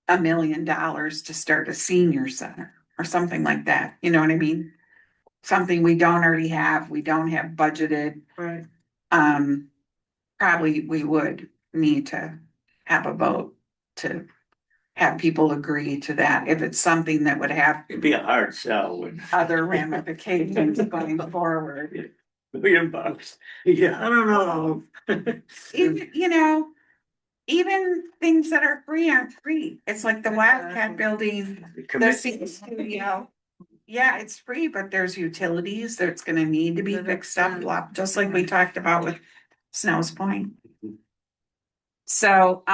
$1 million to start a senior center or something like that. You know what I mean? Something we don't already have, we don't have budgeted. Right. Probably we would need to have a vote to have people agree to that. If it's something that would have It'd be a hard sell with other ramifications going forward. $1 million. Yeah, I don't know. Even, even things that are free aren't free. It's like the Wildcat building, the scene studio. Yeah, it's free, but there's utilities that's gonna need to be fixed up, just like we talked about with Snow's Point. So,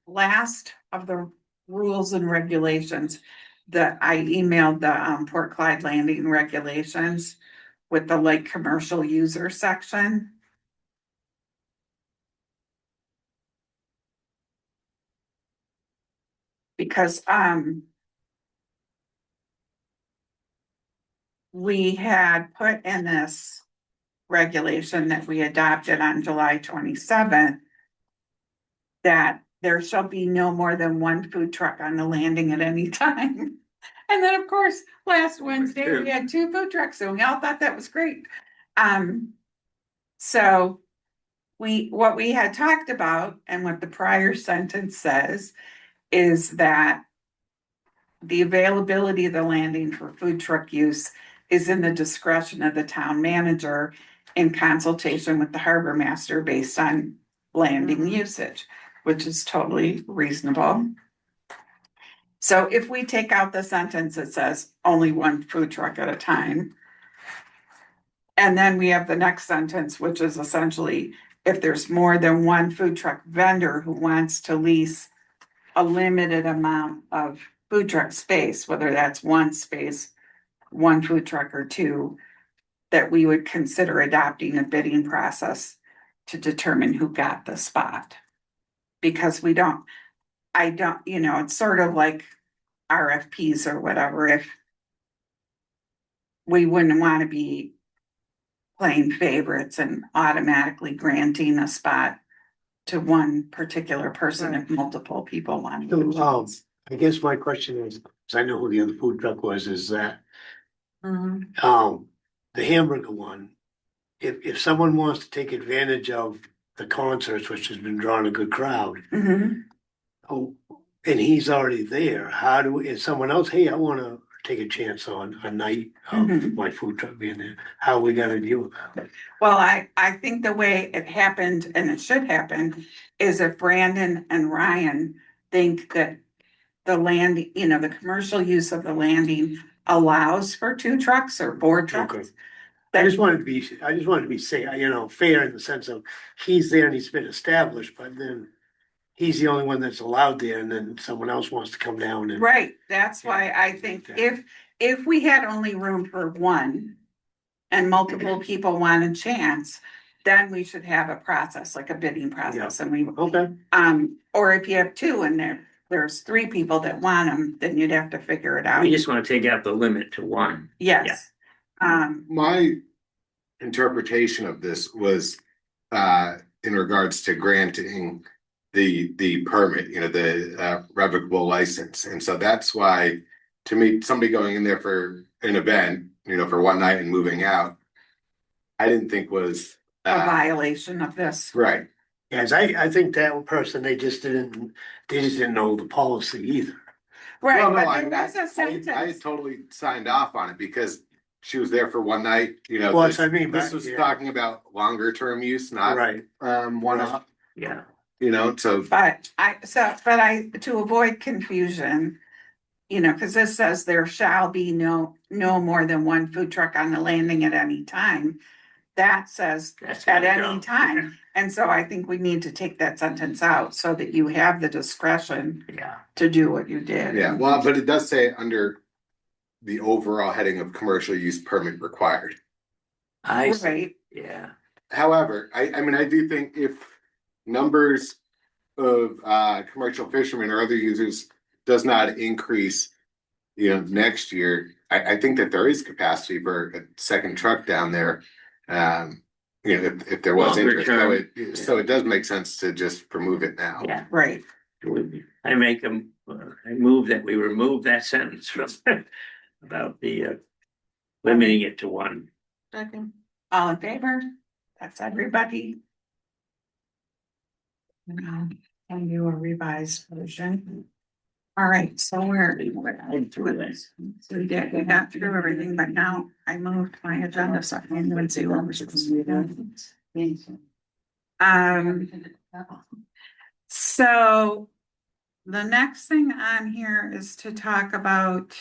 last of the rules and regulations that I emailed the Port Clyde Landing regulations with the light commercial user section. Because, we had put in this regulation that we adopted on July 27th that there shall be no more than one food truck on the landing at any time. And then, of course, last Wednesday, we had 2 food trucks, and we all thought that was great. So what we had talked about and what the prior sentence says is that the availability of the landing for food truck use is in the discretion of the town manager in consultation with the harbor master based on landing usage, which is totally reasonable. So if we take out the sentence that says only one food truck at a time, and then we have the next sentence, which is essentially if there's more than one food truck vendor who wants to lease a limited amount of food truck space, whether that's one space, one food truck or 2, that we would consider adopting a bidding process to determine who got the spot. Because it's sort of like RFPs or whatever, if we wouldn't want to be playing favorites and automatically granting a spot to one particular person if multiple people want. So, I guess my question is, because I know who the other food truck was, is that, the hamburger one, if someone wants to take advantage of the concerts, which has been drawing a good crowd, oh, and he's already there, is someone else, hey, I wanna take a chance on a night of my food truck being there, how are we gonna deal with that? Well, I think the way it happened, and it should happen, is if Brandon and Ryan think that the landing, the commercial use of the landing allows for 2 trucks or 4 Okay. trucks. I just wanted to be safe, fair in the sense of he's there and he's been established, but then he's the only one that's allowed there, and then someone else wants to come down and. Right, that's why I think if we had only room for one and multiple people want a chance, then we should have a process, like a bidding process, and we, Okay. or if you have 2 and there's 3 people that want them, then you'd have to figure it out. We just want to take out the limit to 1. Yes. My interpretation of this was in regards to granting the permit, the revocable license. And so that's why, to me, somebody going in there for an event, for one night and moving out, I didn't think was A violation of this. right. Yes, I think that person, they just didn't know the policy either. Right, Well, no, but there was a I sentence. totally signed off on it because she was there for one night, Well, that's what I mean, this but- was yeah. talking about longer term use, not Right. one off, Yeah. so. But to avoid confusion, because this says there shall be no more than one food truck on the landing at any time. That says That's at gotta any go. time. And so I think we need to take that sentence out so that you have the discretion Yeah. to do what you did. Yeah, well, but it does say under the overall heading of commercial use permit required. I see, Right, yeah, However, I mean, I do think if numbers of commercial fishermen or other users does not increase, next year, I think that there is capacity for a second truck down there. If there was Longer interest, term. so it does make sense to just remove it now. yeah. right. I I move that we remove that sentence from about the limiting it to one. Second. All in favor? That's everybody. And you a revised version. All right, so we're Through this. so we got through everything, but now I moved my agenda so I can go and see what we're supposed to be doing. So the next thing on here is to talk about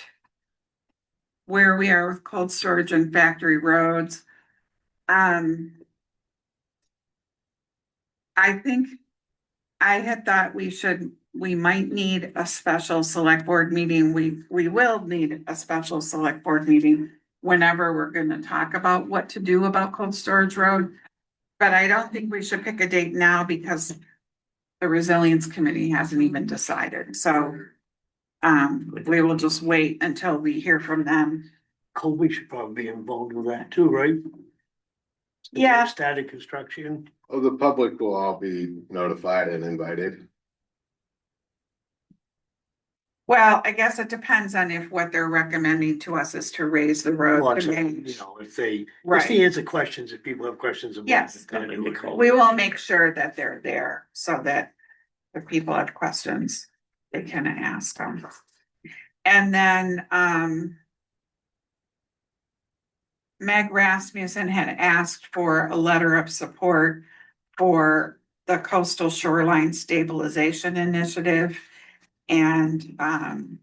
where we are with cold storage and factory roads. I think I had thought we might need a special select board meeting. We will need a special select board meeting whenever we're gonna talk about what to do about Cold Storage Road. But I don't think we should pick a date now because the Resilience Committee hasn't even decided, so we will just wait until we hear from them. Colby should probably be involved with that too, right? Yeah. Static construction. Oh, the public will all be notified and invited. Well, I guess it depends on if what they're recommending to us is to raise the road. Well, to if make- just Right. to answer questions, if people have questions about. Yes. it. We will make sure that they're there so that if people have questions, they can ask them. And then, Meg Rasmussen had asked for a letter of support for the Coastal Shoreline Stabilization Initiative. And,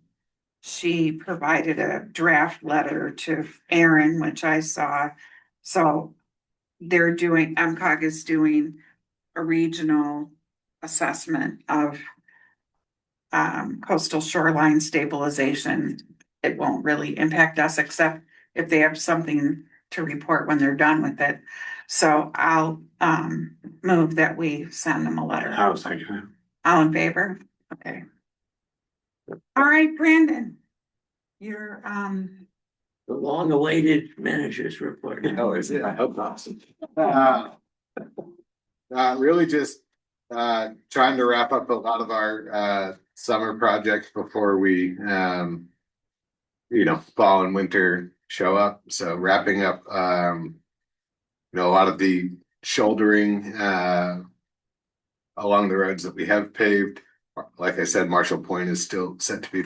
she provided a draft letter to Aaron, which I saw. So MCOG is doing a regional assessment of coastal shoreline stabilization. It won't really impact us except if they have something to report when they're done with it. So I'll move that we send them a letter. I was thinking. All in favor? Okay. All right, Brandon. You're The long-awaited manager's report. Oh, is it? I hope not. Really just trying to wrap up a lot of our summer projects before we fall and winter show up. So wrapping up a lot of the shouldering along the roads that we have paved. Like I said, Marshall Point is still set to be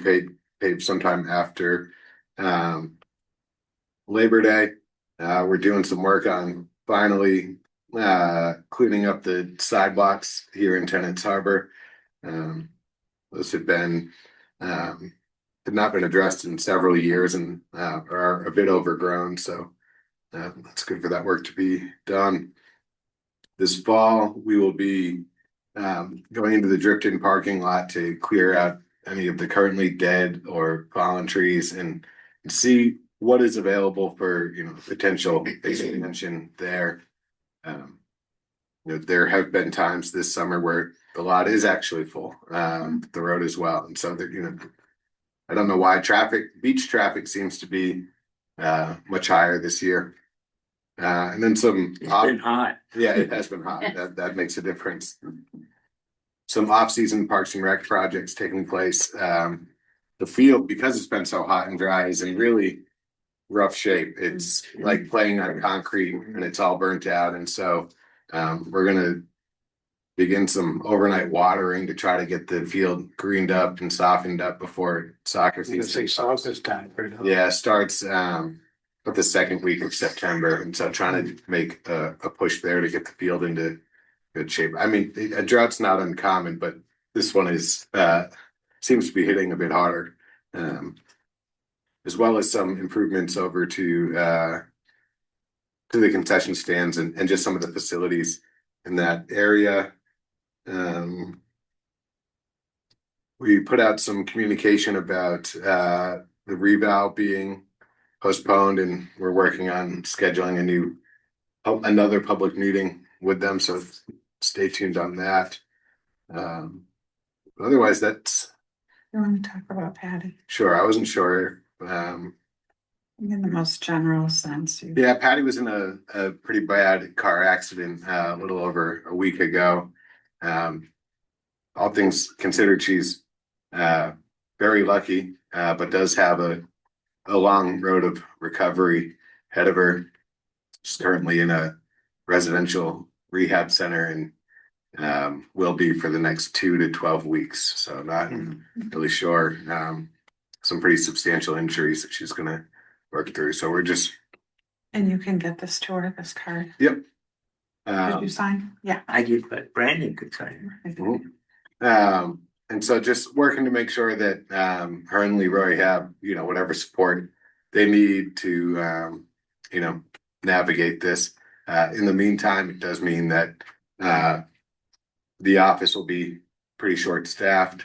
paved sometime after Labor Day. We're doing some work on finally cleaning up the sidewalks here in Tennant's Harbor. Those had not been addressed in several years and are a bit overgrown. So it's good for that work to be done. This fall, we will be going into the drift-in parking lot to clear out any of the currently dead or fallen trees and see what is available for potential expansion there. There have been times this summer where the lot is actually full, the road as well, and so I don't know why beach traffic seems to be much higher this year. And then It's been hot. Yeah, it has been hot. That makes a difference. Some off-season Parks and Rec projects taking place. The field, because it's been so hot and dry, is in really rough shape. It's like playing on concrete and it's all burnt out. And so we're gonna begin some overnight watering to try to get the field greened up and softened up before soccer season. Soccer's time. Yeah, starts the second week of September, and so trying to make a push there to get the field into good shape. I mean, a drought's not uncommon, but this one is seems to be hitting a bit harder, as well as some improvements over to the concession stands and just some of the facilities in that area. We put out some communication about the reval being postponed, and we're working on scheduling a new another public meeting with them, so stay tuned on that. Otherwise, that's You want to talk about Patty sure. I wasn't sure. in the most general sense? Yeah, Patty was in a pretty bad car accident a little over a week ago. All things considered, she's very lucky, but does have a long road of recovery ahead of her. She's currently in a residential rehab center and will be for the next 2 to 12 weeks. So not really sure. Some pretty substantial injuries that she's going to work through. So we're just. And you can get this to her, this card. Yep. Did you sign? Yeah. I did, but Brandon could sign. And so just working to make sure that her and Leroy have, whatever support they need to, navigate this. In the meantime, it does mean that the office will be pretty short-staffed.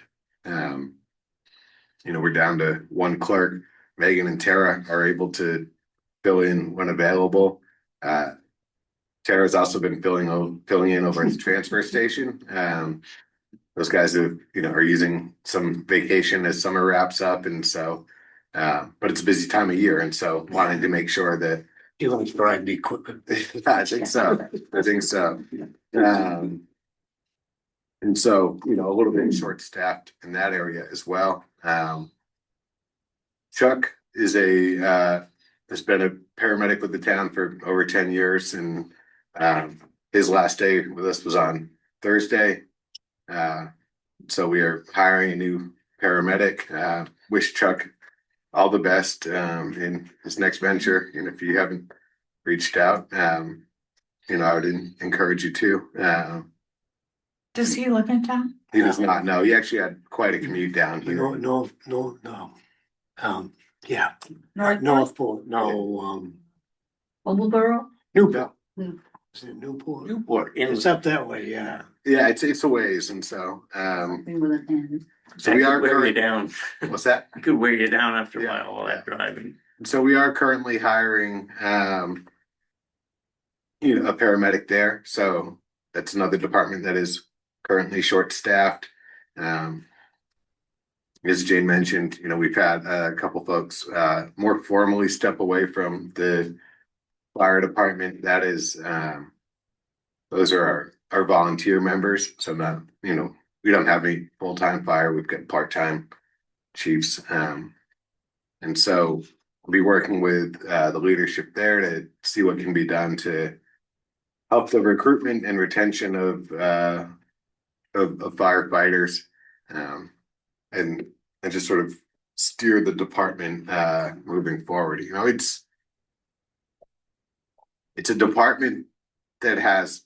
We're down to one clerk. Megan and Tara are able to fill in when available. Tara's also been filling in over at the transfer station. Those guys are using some vacation as summer wraps up, and so, but it's a busy time of year, and so wanting to make sure that You like to drive the equipment. I think so. And so, a little bit short-staffed in that area as well. Chuck has been a paramedic with the town for over 10 years, and his last day with us was on Thursday. So we are hiring a new paramedic. Wish Chuck all the best in his next venture. And if you haven't reached out, I would encourage you to. Does he live in town? He does not know. He actually had quite a commute down here. No. Yeah, Northport, Humbleboro? Newport. Hmm. Is it Newport? Newport. It's up that way, yeah. Yeah, it's a ways, and so Thing with an N. so we are wear you down. What's that? I could wear you down after a Yeah. while, all that driving. So we are currently hiring a paramedic there. So that's another department that is currently short-staffed. As Jane mentioned, we've had a couple folks more formally step away from the fire department. That is, those are our volunteer members. So not, we don't have any full-time fire. We've got part-time chiefs. And so we'll be working with the leadership there to see what can be done to help the recruitment and retention of firefighters, and just sort of steer the department moving forward. It's a department that has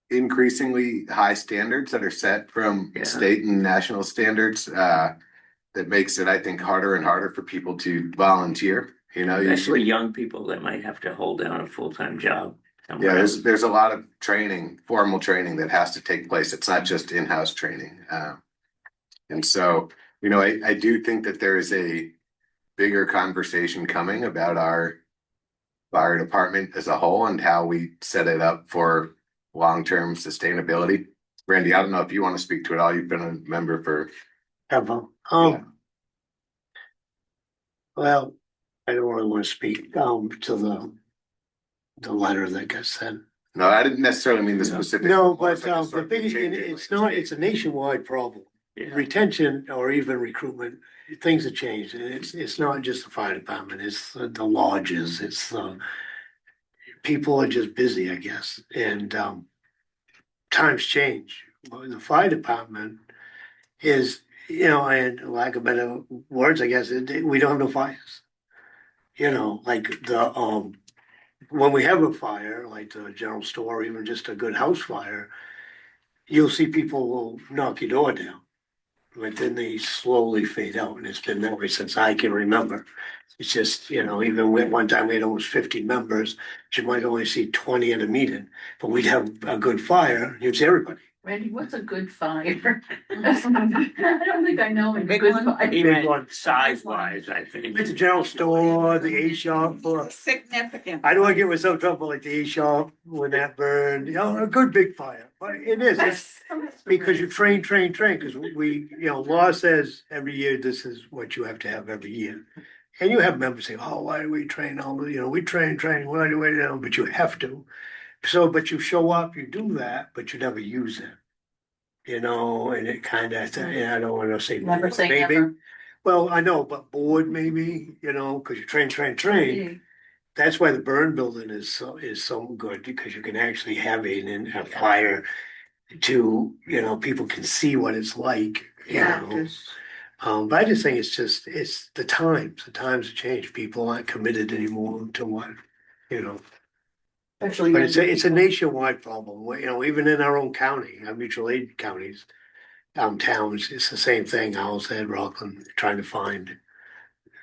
increasingly high standards that are set from state and national standards. That makes it, I think, harder and harder for people to volunteer. Especially young people that might have to hold down a full-time job. Yeah, there's a lot of training, formal training that has to take place. It's not just in-house training. And so, I do think that there is a bigger conversation coming about our fire department as a whole and how we set it up for long-term sustainability. Randy, I don't know if you want to speak to it all. You've been a member for Ever. Well, I don't really want to speak to the letter that got sent. No, I didn't necessarily mean the specific. No, but the biggest, it's a nationwide problem. Yeah. Retention or even recruitment, things have changed. And it's not just the fire department, it's the lodges, it's people are just busy, I guess. And times change. Well, the fire department is, and lack of better words, I guess, we don't have no fires. Like when we have a fire, like the general store, or even just a good house fire, you'll see people will knock your door down. But then they slowly fade out, and it's been that way since I can remember. It's just, even with one time we had almost 50 members, you might only see 20 in a meeting, but we'd have a good fire, you'd see everybody. Randy, what's a good fire? I don't think I know a Big good one? fire. He Big meant one. size wise, I think. It's a general store, the A shop for, Significant. I don't wanna get myself in trouble like the A shop when that burned, you know, a good big fire, but it is, it's. Because you train, cause we, you know, law says every year, this is what you have to have every year. And you have members say, oh, why do we train all the, you know, we train, why do we, you know, but you have to. So, but you show up, you do that, but you never use it. You know, and it kinda, I don't wanna say. Never say maybe. never. Well, I know, but board maybe, you know, cause you train. That's why the burn building is so good, because you can actually have a fire to, you know, people can see what it's like, you know. Practice. But I just think it's the times have changed, people aren't committed anymore to what, you know. Especially. But it's a nationwide problem, you know, even in our own county, our mutual aid counties, towns, it's the same thing, Owl's Head, Rockland, trying to find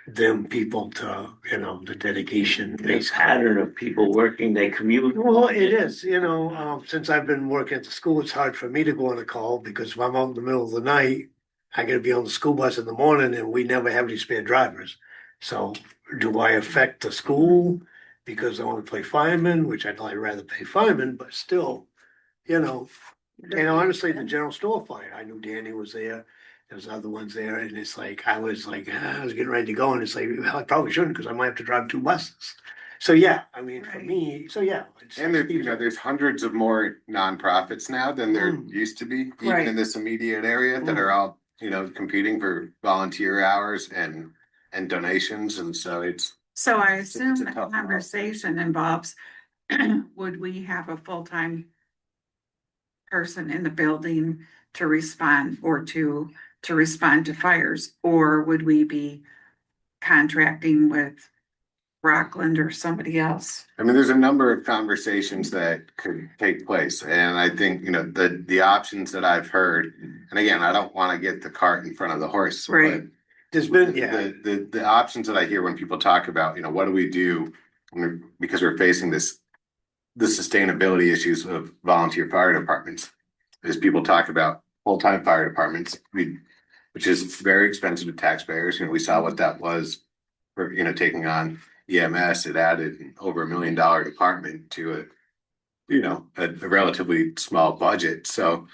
them people to, you know, the dedication. The pattern of people working, they commute. Well, it is, you know, since I've been working at the school, it's hard for me to go on a call because if I'm out in the middle of the night, I gotta be on the school bus in the morning and we never have any spare drivers. So do I affect the school because I want to play fireman, which I'd like rather pay fireman, but still, you know. And honestly, the general store fire, I knew Danny was there. There's other ones there, and it's like I was getting ready to go, and it's like well, I probably shouldn't because I might have to drive 2 buses. So yeah, I mean for me, so yeah. And there, you know, there's hundreds of more nonprofits now than there used to be, even Right. in this immediate area that are all, you know, competing for volunteer hours and donations, and so it's. So I It's a assume the tough one. conversation involves, would we have a full-time person in the building to respond or to respond to fires? Or would we be contracting with Rockland or somebody else? I mean, there's a number of conversations that could take place, and I think, you know, the options that I've heard, and again, I don't want to get the cart in front of the horse. Right. But There's been, the options that I hear when people talk about, you know, what do we do because we're facing the sustainability issues of volunteer fire departments, is people talk about full-time fire departments, which is very expensive to taxpayers. You know, we saw what that was for, you know, taking on EMS. It added over $1 million department to a, you know, a relatively small budget. So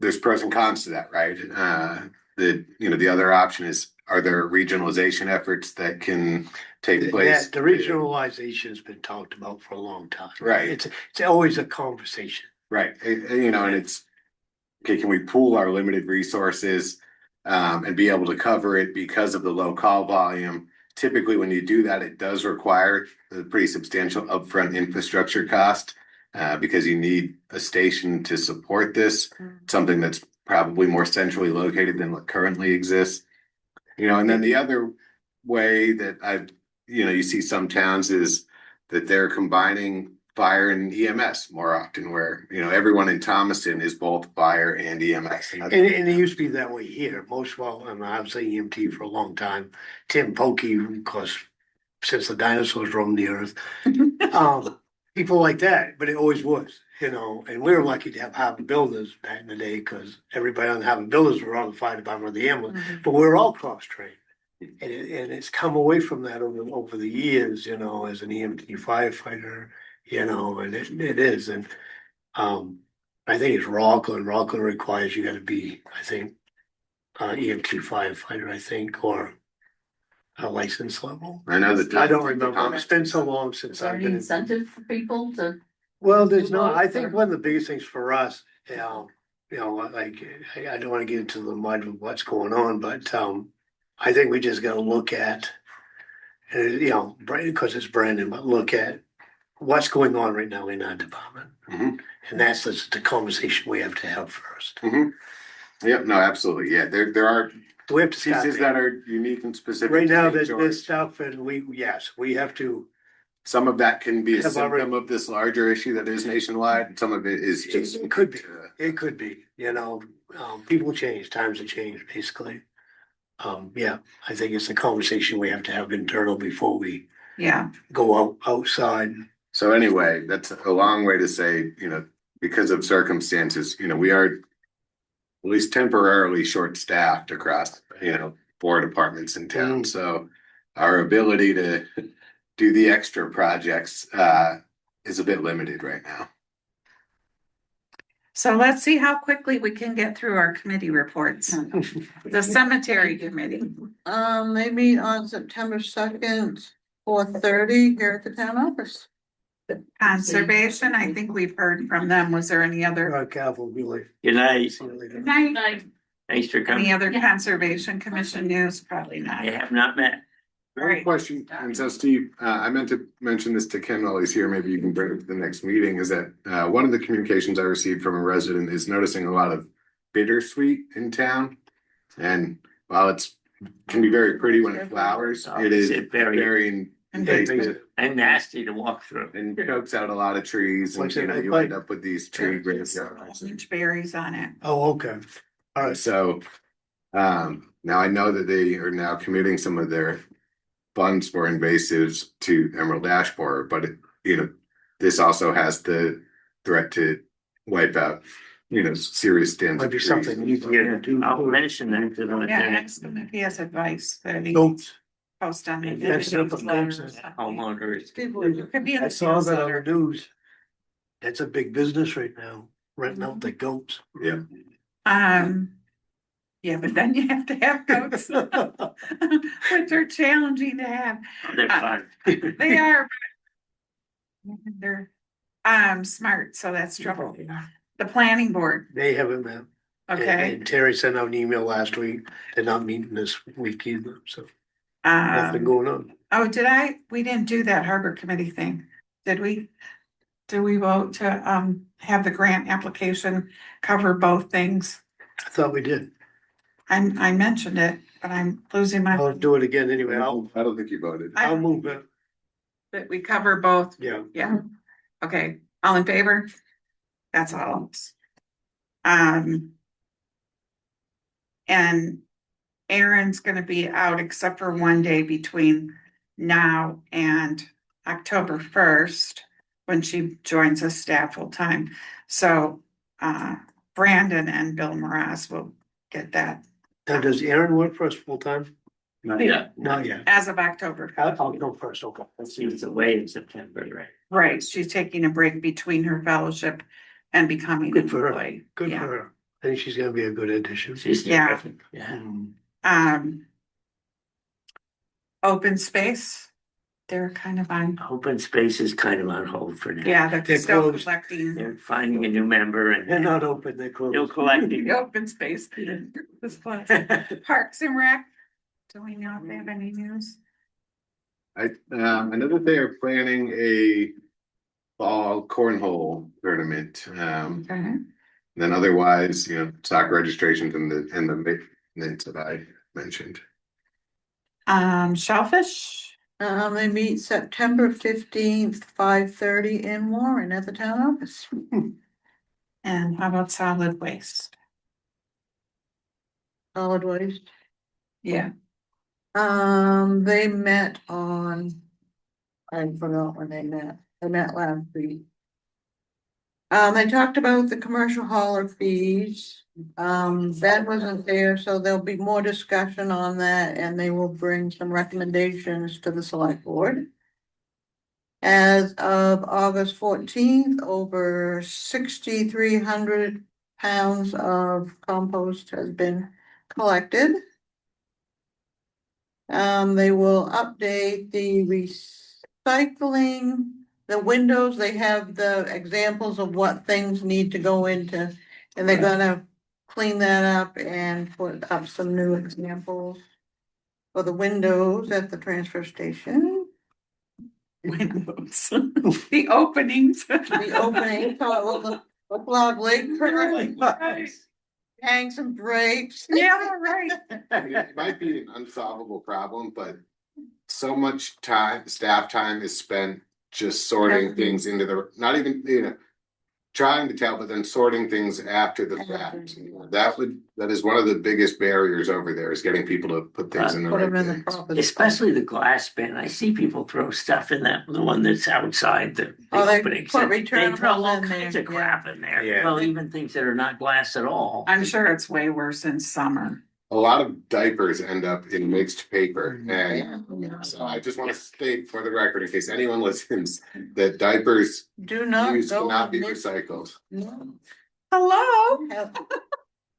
there's pros and cons to that, right? You know, the other option is, are there regionalization efforts that can take place? the regionalization's been talked about for a long time. Right. It's always a conversation. Right, you know, and it's, okay, can we pool our limited resources and be able to cover it because of the low call volume? Typically, when you do that, it does require a pretty substantial upfront infrastructure cost because you need a station to support this, something that's probably more centrally located than what currently exists. You know, and then the other way that you know, you see some towns is that they're combining fire and EMS more often, where, you know, everyone in Thomaston is both fire and EMS. And it used to be that way here. I was an EMT for a long time. Tim Pokey, of course, since the dinosaurs roamed the earth. People like that, but it always was, you know, and we were lucky to have Harvard Builders back in the day because everybody on the Harvard Builders were on the fire department or the ambulance, but we were all cross-trained. And it's come away from that over the years, you know, as an EMT firefighter, you know, and it is. And I think it's Rockland. Rockland requires you gotta be, I think, EMT firefighter, I think, or a license level. I know that. I don't remember. It's been so long Is since there I've any been. incentive for people to? Well, there's Do not, I both, think or- one of the biggest things for us, you know, like, I don't wanna get into the mud of what's going on, but, I think we just gotta look at, you know, because it's Brandon, but look at what's going on right now in our department. Mhm. And that's the conversation we have to have first. Yep, no, absolutely, yeah, there are We have to start pieces there. that are unique and specific. Right to now, St. there's George. stuff and we have to, Some of that can be a Have already- symptom of this larger issue that is nationwide, and some of it is just. it could be, you know, people change, times have changed, basically. Yeah, I think it's a conversation we have to have internal before we Yeah, go outside. So anyway, that's a long way to say, you know, because of circumstances, we are at least temporarily short-staffed across, 4 departments in town. So our ability to do the extra projects is a bit limited right now. So let's see how quickly we can get through our committee reports. The cemetery committee. They meet on September 2nd, 4:30 here at the town office. Conservation, I think we've heard from them. Was there any other? Careful, be like. Good night. See you later. Good night. Thanks for coming. Any other conservation commission news? Probably I not. have not met. One Right. question, and so Steve, I meant to mention this to Ken while he's here, maybe you can bring it to the next meeting, is that one of the communications I received from a resident is noticing a lot of bittersweet in town. And while it's can be very pretty when it flowers, it is very invasive And nasty to walk through. and chokes out a lot of trees, and What's it look you like? end up with these tree graveyards. Orange berries on it. Oh, okay. All right. So now I know that they are now committing some of their funds for invasives to Emerald Ash Borer, but this also has the threat to wipe out, serious stands Might of be trees. something easier to do. I'll mention that to them. Yeah, ask them if he has advice that he Goats. post on the. That's not the goats. Homeowners. People Could be in I the saw that on newsletter. the news. That's a big business right now, renting out the goats. Yeah. Yeah, but then you have to have goats, which are challenging to have. They're fun. They are. They're, smart, so that's trouble. The planning board, They haven't met. okay, And Terry sent out an email last week. They're not meeting this week either, so nothing going on. oh, we didn't do that harbor committee thing, did we? Did we vote to, have the grant application cover both things? I thought we did. I mentioned it, but I'm losing my. I'll do it again anyway. I don't think you voted. I'll move it. That we cover both, Yeah. yeah, okay, all in favor? That's all. And Erin's gonna be out except for one day between now and October 1st, when she joins us staff full time. So, Brandon and Bill Moraz will get that Now, does Aaron work for us full time? Not yet. Not yet. as of October. I'll go first, okay. She was away in September, right? Right, she's taking a break between her fellowship and becoming an Good for her. employee. Good Yeah. for her. I think she's gonna be a good addition. She's Yeah. terrific. Yeah. Open space, they're kind of on, Open space is kind of on hold for now. yeah, they're They're still closed. collecting. They're finding a new member They're and not open, they're still closed. collecting. The open space. This class. Parks and Rec, do we know if they have any news? I know that they are planning a fall cornhole tournament. Okay. Then otherwise, soccer registrations and the maintenance that I mentioned. Shellfish, They meet September 15th, 5:30 in Warren at the town office. and how about solid waste? Solid waste. Yeah. They met on, I forgot when they met. They met last week. They talked about the commercial hauler fees. Ben wasn't there, so there'll be more discussion on that and they will bring some recommendations to the select board. As of August 14th, over 6,300 pounds of compost has been collected. They will update the recycling, the windows, they have the examples of what things need to go into. And they're gonna clean that up and put up some new examples for the windows at the transfer station. Windows, the openings. The opening, so it will look lovely, hang some drapes. Yeah, right. It might be an unsolvable problem, but so much staff time is spent just sorting things into not even, trying to tell, but then sorting things after the fact. That is one of the biggest barriers over there, is getting people to put things in the Put right them in the bins. proper. Especially the glass bin. I see people throw stuff in that, the one that's outside the Oh, they openings. put and They throw returnables all in kinds there, of crap in there. Yeah. Well, even things that are not glass at all. I'm sure it's way worse in summer. A lot of diapers end up in mixed paper, Yeah. and so I just want to state for the record, in case anyone listens, that diapers Do not used go. cannot be in mix- recycled. No. Hello?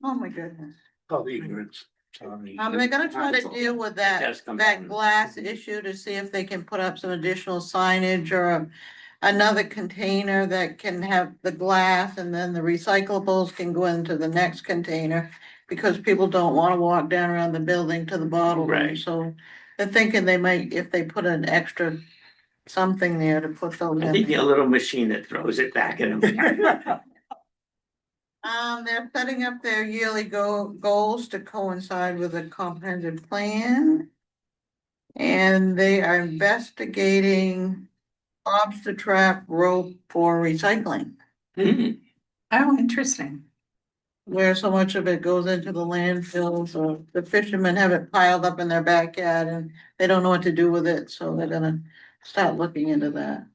Oh, my goodness. Oh, ignorance. Sorry. They're gonna try to deal with It that, does come that down. glass issue to see if they can put up some additional signage or another container that can have the glass and then the recyclables can go into the next container. Because people don't wanna walk down around the building to the bottle room, Right. so they're thinking they might, if they put an extra something there to put those I think in. a little machine that throws it back at them. They're setting up their yearly goals to coincide with a comprehensive plan. And they are investigating lobster trap rope for recycling, Oh, interesting. where so much of it goes into the landfills, or the fishermen have it piled up in their backyard and they don't know what to do with it, so they're gonna start looking into that.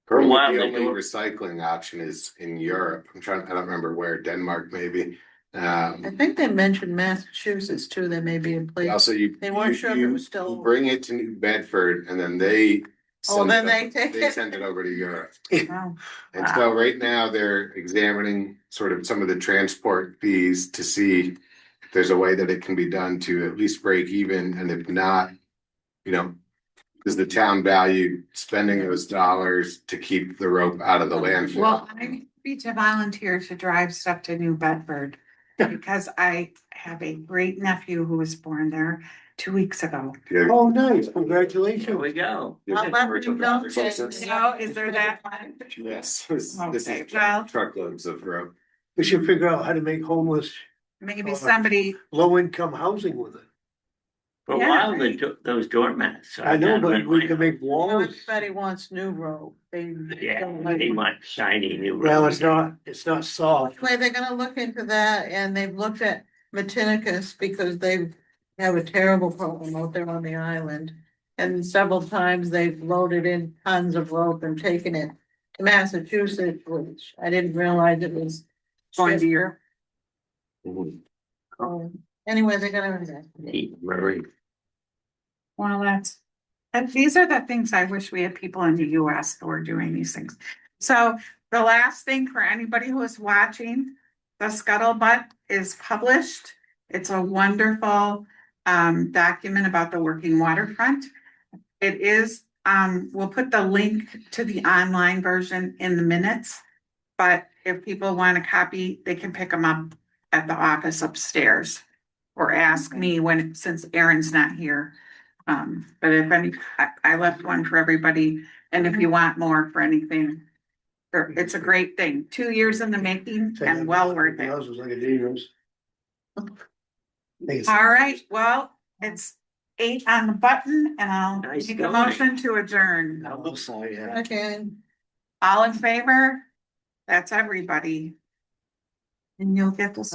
For a Currently, while, the they only do- recycling option is in Europe. I don't remember where, Denmark maybe. I think they mentioned Massachusetts too, there may be a place. Also, They weren't sure if it was you still. bring it to New Bedford and then they. Oh, send then it they over- take They it. send it over to Europe. Wow. And so right now they're examining sort of some of the transport fees to see if there's a way that it can be done to at least break even, and if not, does the town value spending those dollars to keep the rope out of the landfill? Well, I'm happy to volunteer to drive stuff to New Bedford because I have a great nephew who was born there 2 weeks ago. Yeah. Oh, nice, Here congratulations. we go. How about Commercial you don't driver's say- license. No, is there that one? Yes, this Okay, is well- truckloads of rope. We should figure out how to make homeless, Maybe somebody, low-income housing with it. For a Yeah, while, right. those doormats. I know, down but around we my can make walls. Everybody wants new rope, they Yeah, don't like. they want shiny new. Well, road. it's not soft. Anyway, they're gonna look into that, and they've looked at Matinicus because they have a terrible problem out there on the island. And several times they've loaded in tons of rope and taken it to Massachusetts, which I didn't realize it was. Going to Europe. Anyway, they're gonna investigate. Neat, Murray. well, and these are the things I wish we had people in the US who are doing these things. So the last thing for anybody who is watching, the Scuttlebutt is published. It's a wonderful document about the working waterfront. It is, we'll put the link to the online version in the minutes. But if people want a copy, they can pick them up at the office upstairs. Or ask me since Aaron's not here. But if I left one for everybody, and if you want more for anything. It's a great thing, 2 years in the making and well worth it. Yours was like a dangerous. All right, well, it's 8 on the button and I'll Nice make a going. motion to adjourn. Okay. All in favor? That's everybody. And you'll get this.